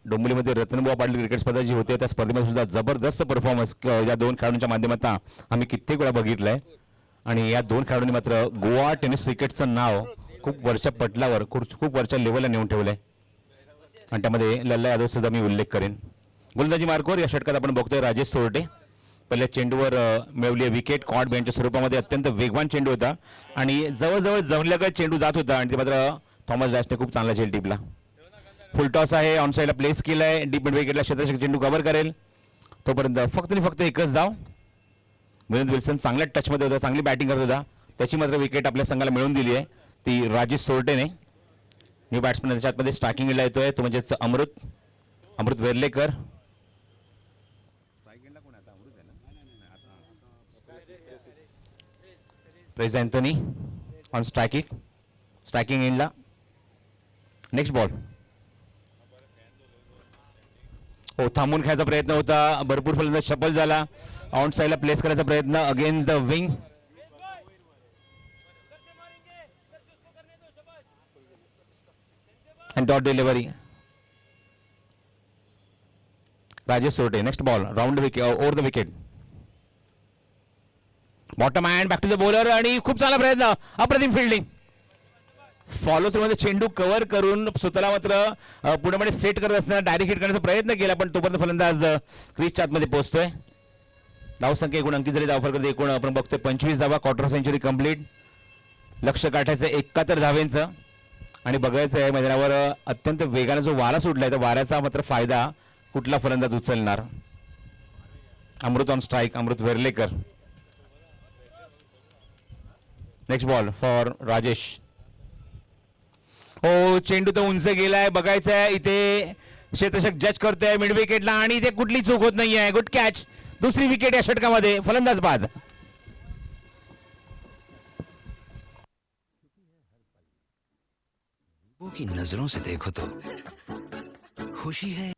डोंबिवलीमध्ये रत्नबुवा पाटील क्रिकेट स्पर्धा जी होते त्या स्पर्धेमध्ये सुद्धा जबरदस्त परफॉर्मन्स या 2 खेळाडूंच्या माध्यमातून आम्ही कित्येक वेळा बघितलंय. आणि या 2 खेळाडूंनी मात्र गोवा टेनिस क्रिकेटचं नाव खूप वरच्या पटलावर खूप वरच्या लेवलला नेऊन ठेवलंय. आणि त्यामध्ये लल्ला यादव सुद्धा मी उल्लेख करेन. गोलंदाजी मार्कवर या षटकात आपण बघतोय राजेश सोरटे. पहिल्या चेंडूवर मिळवली विकेट. कॉर्ड बँडच्या स्वरूपामध्ये अत्यंत वेगवान चेंडू होता आणि जवळजवळ जमल्यागत चेंडू जात होता आणि ते मात्र थॉमस डॅशने खूप चांगला झेल टिपला. फुल टॉस आहे. ऑन साईडला प्लेस केलाय. डीप मिड विकेटला क्षेत्ररक्षक चेंडू कव्हर करेल तोपर्यंत फक्त एकच धाव. विनोद विल्सन चांगल्या टचमध्ये होता, चांगली बॅटिंग करत होता. त्याची मात्र विकेट आपल्या संघाला मिळवून दिली आहे ती राजेश सोरटेने. न्यू बॅट्समन त्याच्यामध्ये स्ट्रायकिंगला येतोय तो म्हणजेच अमृत Verlekar. Press Anthony on striking एंडला. Next ball. हो, थांबून खेळायचा प्रयत्न होता. भरपूर फलंदाज शफल झाला. आउट साईडला प्लेस करायचा प्रयत्न. Again the wing. And dot delivery. Rajesh Sorte. Next ball. Round wicket, over the wicket. Bottom hand back to the bowler आणि खूप चांगला प्रयत्न. अप्रतिम फिल्डिंग. फॉलो थ्रू मध्ये चेंडू कव्हर करून स्वतःला मात्र पुढे सेट करत असताना डायरेक्ट हिट करण्याचा प्रयत्न केला, पण तोपर्यंत फलंदाज क्रीजच्या आतमध्ये पोहोचतोय. धावसंख्या एकूण अंकी जरी धाव फरक एकूण आपण बघतोय 25 धावा. Quarter century complete. लक्ष गाठायचं 71 धावेंचं आणि बघायचं आहे मैदानावर अत्यंत वेगाने जो वारा सुटलाय त्या वाऱ्याचा मात्र फायदा कुठला फलंदाज उचलणार. Amrit on strike. Amrit Verlekar. Next ball for Rajesh. हो, चेंडू तर उंच गेलाय. बघायचं आहे इथे क्षेत्ररक्षक जज करतोय मिड विकेटला आणि इथे कुठली चूक होत नाहीये. Good catch. दुसरी विकेट या षटकामध्ये. फलंदाज बाद. की नजरों से देखो तो खुशी है.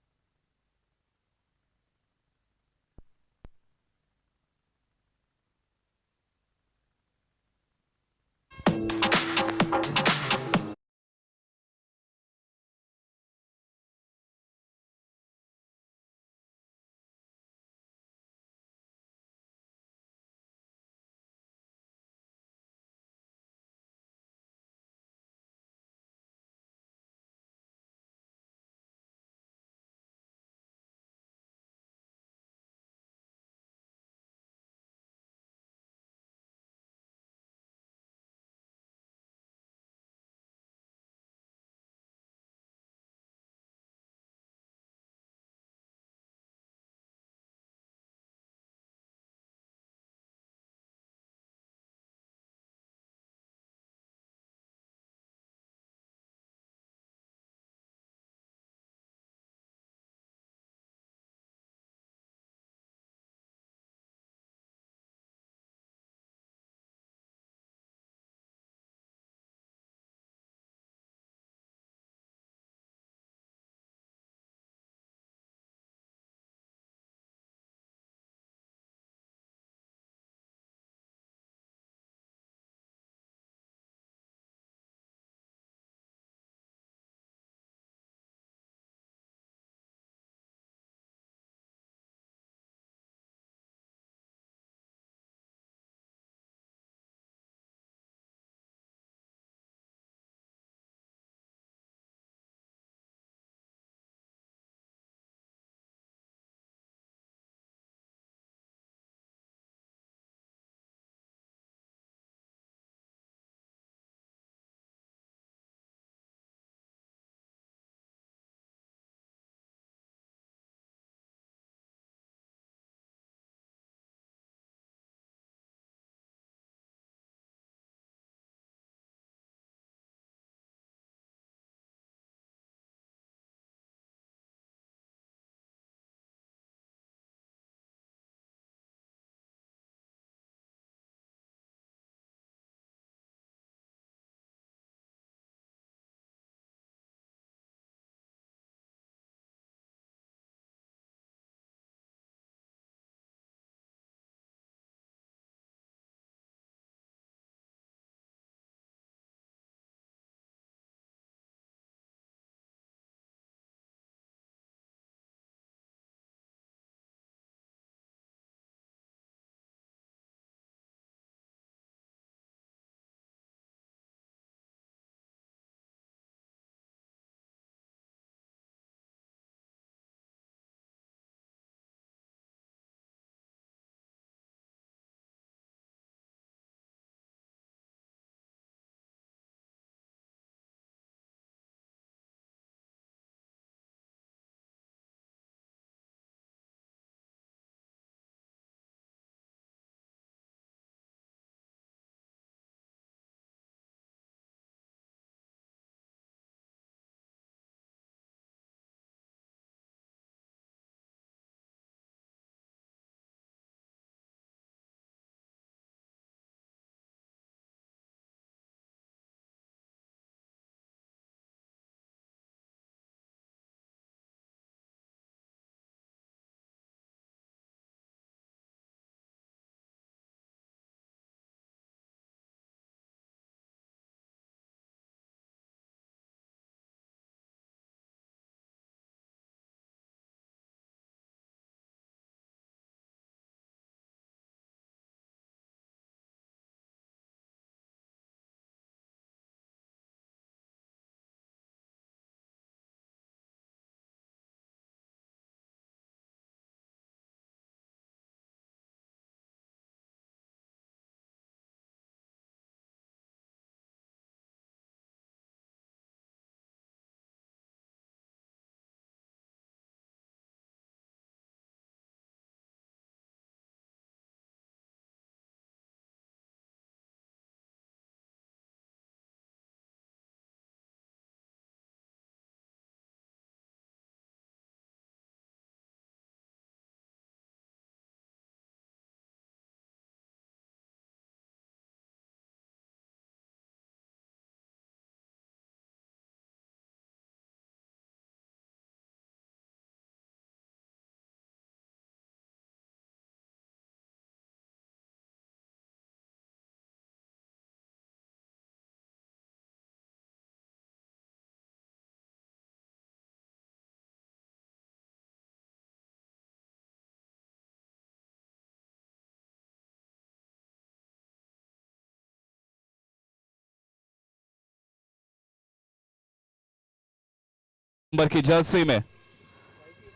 नंबर की जर्सी में।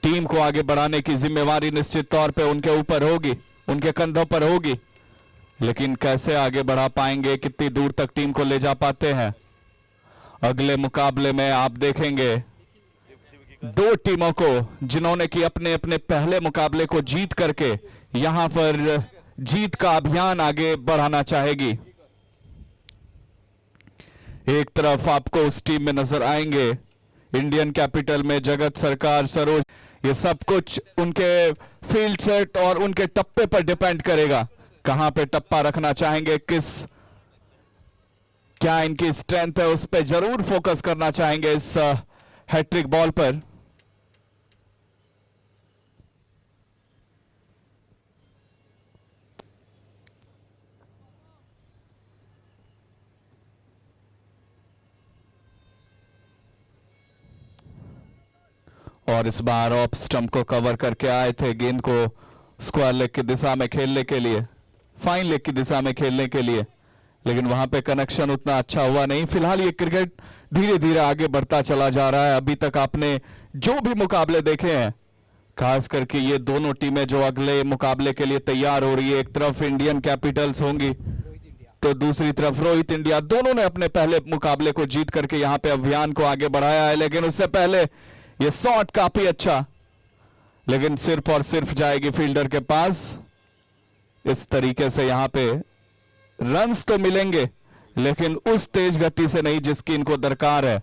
टीम को आगे बढ़ाने की जिम्मेवारी निश्चित तौर पे उनके ऊपर होगी, उनके कंधों पर होगी, लेकिन कैसे आगे बढ़ा पाएंगे, कितनी दूर तक टीम को ले जा पाते हैं। अगले मुकाबले में आप देखेंगे दो टीमों को जिन्होंने कि अपने अपने पहले मुकाबले को जीत करके यहां पर जीत का अभियान आगे बढ़ाना चाहेगी। एक तरफ आपको उस टीम में नजर आएंगे इंडियन कैपिटल में जगत सरकार, सरोज, ये सब कुछ उनके फील्ड सेट और उनके टप्पे पर डिपेंड करेगा। कहां पे टप्पा रखना चाहेंगे, क्या इनकी स्ट्रेंथ है, उस पर जरूर फोकस करना चाहेंगे इस हैट्रिक बॉल पर। और इस बार ऑफ स्टंप को कवर करके आए थे, गेंद को स्क्वायर लेग की दिशा में खेलने के लिए, फाइन लेग की दिशा में खेलने के लिए, लेकिन वहां पे कनेक्शन उतना अच्छा हुआ नहीं। फिलहाल ये क्रिकेट धीरे धीरे आगे बढ़ता चला जा रहा है। अभी तक आपने जो भी मुकाबले देखे हैं, खास करके ये दोनों टीमें जो अगले मुकाबले के लिए तैयार हो रही है, एक तरफ इंडियन कैपिटल्स होंगी तो दूसरी तरफ रोहित इंडिया, दोनों ने अपने पहले मुकाबले को जीत करके यहां पे अभियान को आगे बढ़ाया है। लेकिन उससे पहले ये शॉट काफी अच्छा, लेकिन सिर्फ और सिर्फ जाएगी फील्डर के पास। इस तरीके से यहां पे रन्स तो मिलेंगे, लेकिन उस तेज गति से नहीं जिसकी इनको दरकार है।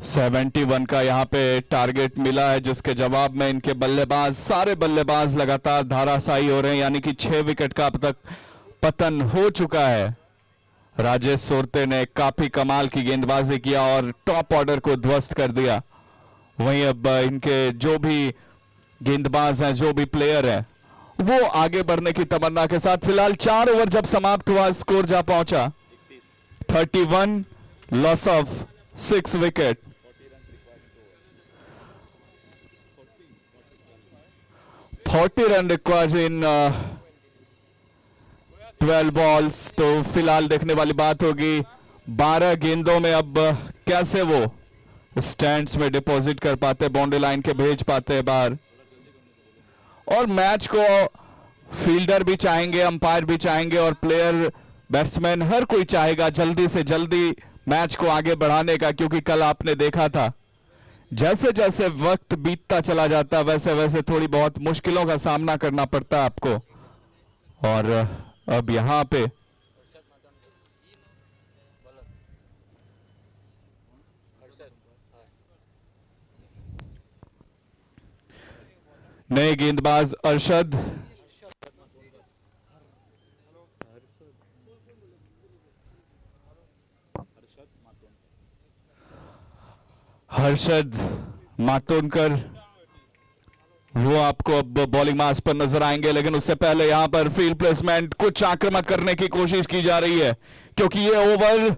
सेवेंटी 71 का यहां पे टारगेट मिला है, जिसके जवाब में इनके बल्लेबाज, सारे बल्लेबाज लगातार धाराशायी हो रहे हैं, यानी कि 6 विकेट का अब तक पतन हो चुका है। राजेश सोरते ने काफी कमाल की गेंदबाजी किया और टॉप ऑर्डर को ध्वस्त कर दिया। वहीं अब इनके जो भी गेंदबाज हैं, जो भी प्लेयर हैं, वो आगे बढ़ने की तमन्ना के साथ, फिलहाल 4 ओवर जब समाप्त हुआ स्कोर जा पहुंचा 31, loss of 6 wicket. 40 run required in 12 balls. तो फिलहाल देखने वाली बात होगी 12 गेंदों में अब कैसे वो स्टैंड्स में डिपॉजिट कर पाते, बाउंड्री लाइन के भेज पाते बाहर। और मैच को फील्डर भी चाहेंगे, अंपायर भी चाहेंगे और प्लेयर, बैट्समैन, हर कोई चाहेगा जल्दी से जल्दी मैच को आगे बढ़ाने का, क्योंकि कल आपने देखा था जैसे जैसे वक्त बीतता चला जाता वैसे वैसे थोड़ी बहुत मुश्किलों का सामना करना पड़ता है आपको। और अब यहां पे नए गेंदबाज अरशद, हर्षद मातोंडकर, वो आपको अब बॉलिंग मार्च पर नजर आएंगे। लेकिन उससे पहले यहां पर फील्ड प्लेसमेंट, कुछ आक्रामक करने की कोशिश की जा रही है, क्योंकि ये ओवर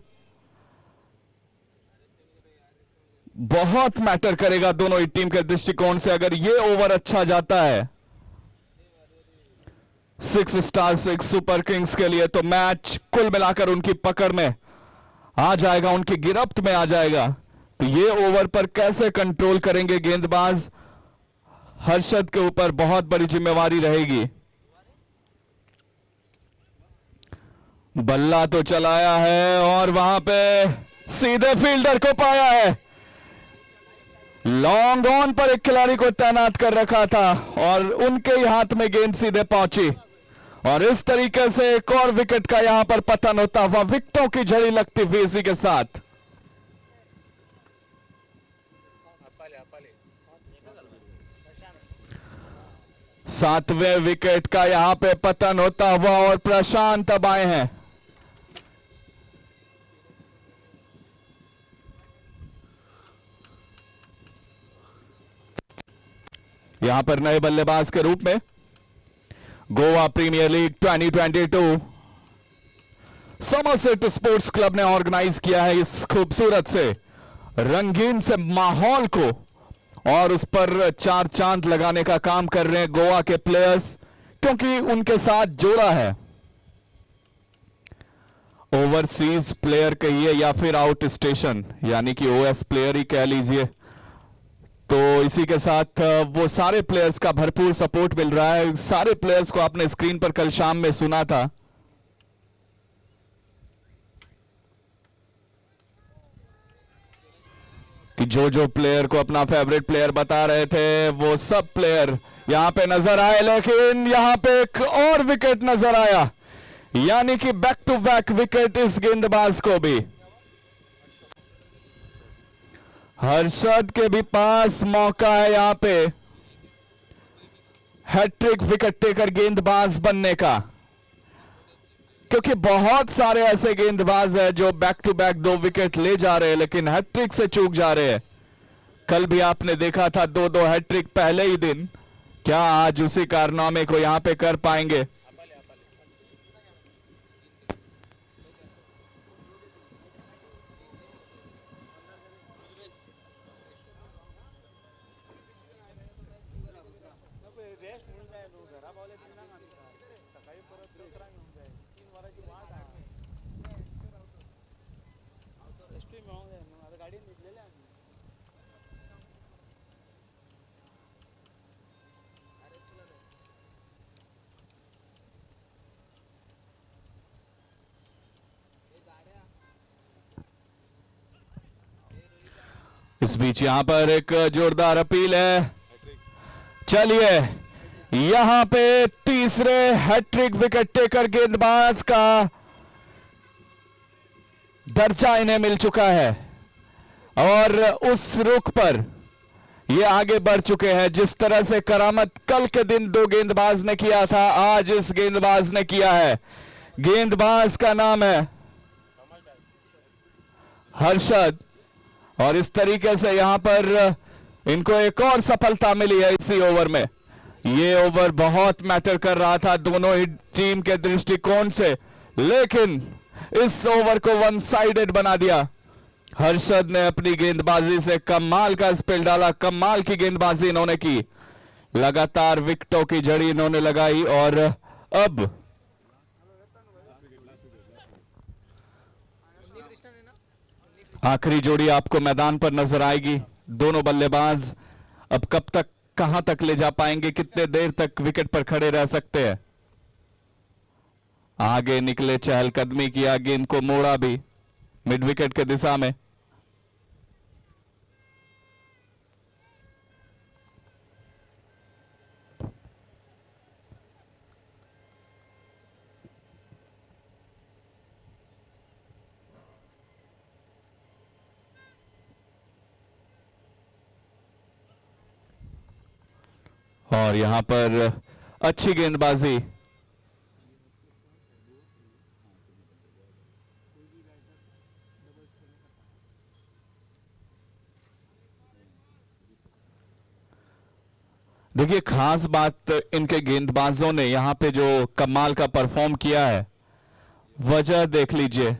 बहुत मैटर करेगा दोनों ही टीम के दृष्टिकोण से। अगर ये ओवर अच्छा जाता है 6 स्टार 6 सुपर किंग्स के लिए, तो मैच कुल मिलाकर उनकी पकड़ में आ जाएगा, उनकी गिरफ्त में आ जाएगा। तो ये ओवर पर कैसे कंट्रोल करेंगे गेंदबाज, हर्षद के ऊपर बहुत बड़ी जिम्मेवारी रहेगी। बल्ला तो चलाया है और वहां पे सीधे फील्डर को पाया है। लॉन्ग ऑन पर एक खिलाड़ी को तैनात कर रखा था और उनके ही हाथ में गेंद सीधे पहुंची, और इस तरीके से एक और विकेट का यहां पर पतन होता हुआ, विकेटों की झड़ी लगती हुई इसी के साथ। सातवें विकेट का यहां पे पतन होता हुआ और प्रशांत अब आए हैं। यहां पर नए बल्लेबाज के रूप में Goa premier league 2022 Somerset sports club ने ऑर्गेनाइज किया है इस खूबसूरत से रंगीन से माहौल को और उस पर चार चांद लगाने का काम कर रहे हैं गोवा के प्लेयर्स, क्योंकि उनके साथ जोड़ा है ओवरसीज प्लेयर कहिए या फिर आउट स्टेशन, यानी कि ओएस प्लेयर ही कह लीजिए। तो इसी के साथ वो सारे प्लेयर्स का भरपूर सपोर्ट मिल रहा है। सारे प्लेयर्स को आपने स्क्रीन पर कल शाम में सुना था कि जो प्लेयर को अपना फेवरेट प्लेयर बता रहे थे वो सब प्लेयर यहां पे नजर आए, लेकिन यहां पे एक और विकेट नजर आया, यानी कि बैक टू बैक विकेट इस गेंदबाज को भी। हर्षद के भी पास मौका है यहां पे हैट्रिक विकेट टेकर गेंदबाज बनने का, क्योंकि बहुत सारे ऐसे गेंदबाज हैं जो बैक टू बैक 2 विकेट ले जा रहे हैं लेकिन हैट्रिक से चूक जा रहे हैं। कल भी आपने देखा था 2-2 हैट्रिक पहले ही दिन, क्या आज उसी कारनामे को यहां पे कर पाएंगे? इस बीच यहां पर एक जोरदार अपील है। चलिए, यहां पे तीसरे हैट्रिक विकेट टेकर गेंदबाज का दर्जा इन्हें मिल चुका है और उस रुख पर ये आगे बढ़ चुके हैं। जिस तरह से करामत कल के दिन 2 गेंदबाज ने किया था, आज इस गेंदबाज ने किया है। गेंदबाज का नाम है हर्षद और इस तरीके से यहां पर इनको एक और सफलता मिली है इसी ओवर में। ये ओवर बहुत मैटर कर रहा था दोनों ही टीम के दृष्टिकोण से, लेकिन इस ओवर को वन साइडेड बना दिया। हर्षद ने अपनी गेंदबाजी से कमाल का स्पेल डाला, कमाल की गेंदबाजी इन्होंने की, लगातार विकेटों की जड़ी इन्होंने लगाई और अब आखिरी जोड़ी आपको मैदान पर नजर आएगी। दोनों बल्लेबाज अब कब तक, कहां तक ले जा पाएंगे, कितने देर तक विकेट पर खड़े रह सकते हैं। आगे निकले, चहलकदमी किया, गेंद को मोड़ा भी मिड विकेट के दिशा में। और यहां पर अच्छी गेंदबाजी, देखिए खास बात इनके गेंदबाजों ने यहां पे जो कमाल का परफॉर्म किया है, वजह देख लीजिए।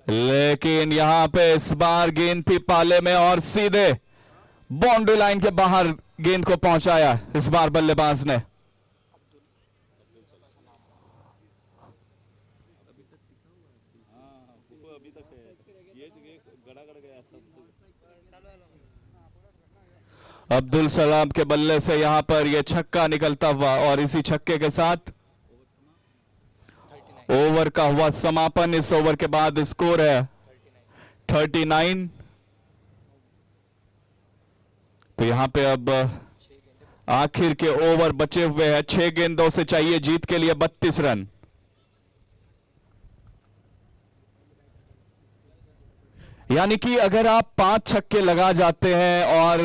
लेकिन यहां पे इस बार गेंद थी पाले में और सीधे बाउंड्री लाइन के बाहर गेंद को पहुंचाया इस बार बल्लेबाज ने। अभी तक है ये गड़ा गड़ गया सब। अब्दुल सलाम के बल्ले से यहां पर यह छक्का निकलता हुआ और इसी छक्के के साथ ओवर का हुआ समापन। इस ओवर के बाद स्कोर है 39। तो यहां पे अब आखिर के ओवर बचे हुए हैं, 6 गेंदों से चाहिए जीत के लिए 32 रन। यानी कि अगर आप 5 छक्के लगा जाते हैं और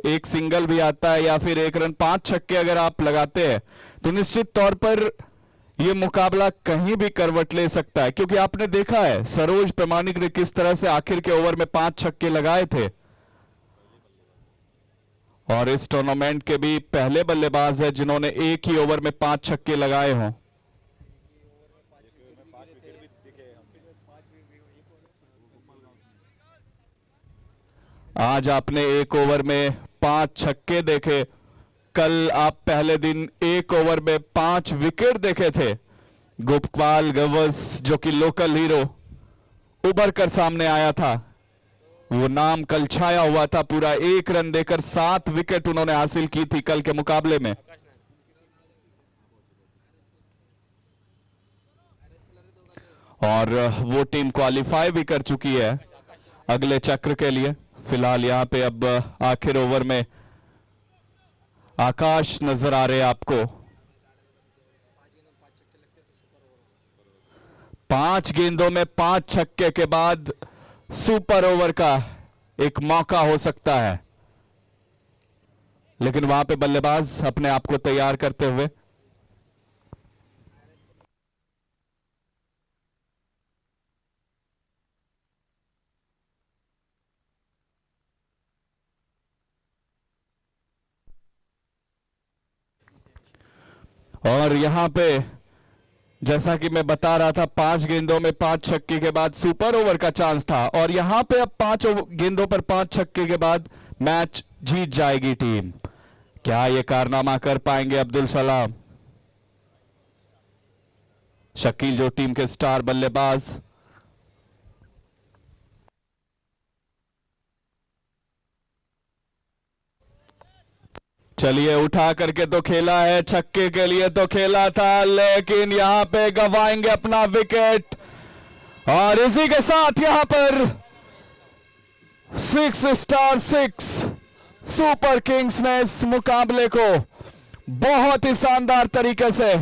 एक सिंगल भी आता है या फिर 1 रन, 5 छक्के अगर आप लगाते हैं तो निश्चित तौर पर यह मुकाबला कहीं भी करवट ले सकता है। क्योंकि आपने देखा है सरोज प्रामाणिक ने किस तरह से आखिर के ओवर में 5 छक्के लगाए थे और इस टूर्नामेंट के भी पहले बल्लेबाज है जिन्होंने एक ही ओवर में 5 छक्के लगाए हों। आज आपने एक ओवर में 5 छक्के देखे। कल आप पहले दिन 1 ओवर में 5 विकेट देखे थे। गोपाल गवर्स जो कि लोकल हीरो उभर कर सामने आया था, वो नाम कल छाया हुआ था। पूरा 1 रन देकर 7 विकेट उन्होंने हासिल की थी कल के मुकाबले में। और वो टीम क्वालिफाई भी कर चुकी है अगले चक्र के लिए। फिलहाल यहां पे अब आखिर ओवर में आकाश नजर आ रहे आपको। 5 गेंदों में 5 छक्के के बाद सुपर ओवर का एक मौका हो सकता है, लेकिन वहां पे बल्लेबाज अपने आप को तैयार करते हुए और यहां पे जैसा कि मैं बता रहा था 5 गेंदों में 5 छक्के के बाद सुपर ओवर का चांस था, और यहां पे अब 5 गेंदों पर 5 छक्के के बाद मैच जीत जाएगी टीम। क्या ये कारनामा कर पाएंगे अब्दुल सलाम? शकील जो टीम के स्टार बल्लेबाज, चलिए उठा करके तो खेला है, छक्के के लिए तो खेला था, लेकिन यहां पे गवाएंगे अपना विकेट। और इसी के साथ यहां पर 6 सुपर किंग्स ने इस मुकाबले को बहुत ही शानदार तरीके से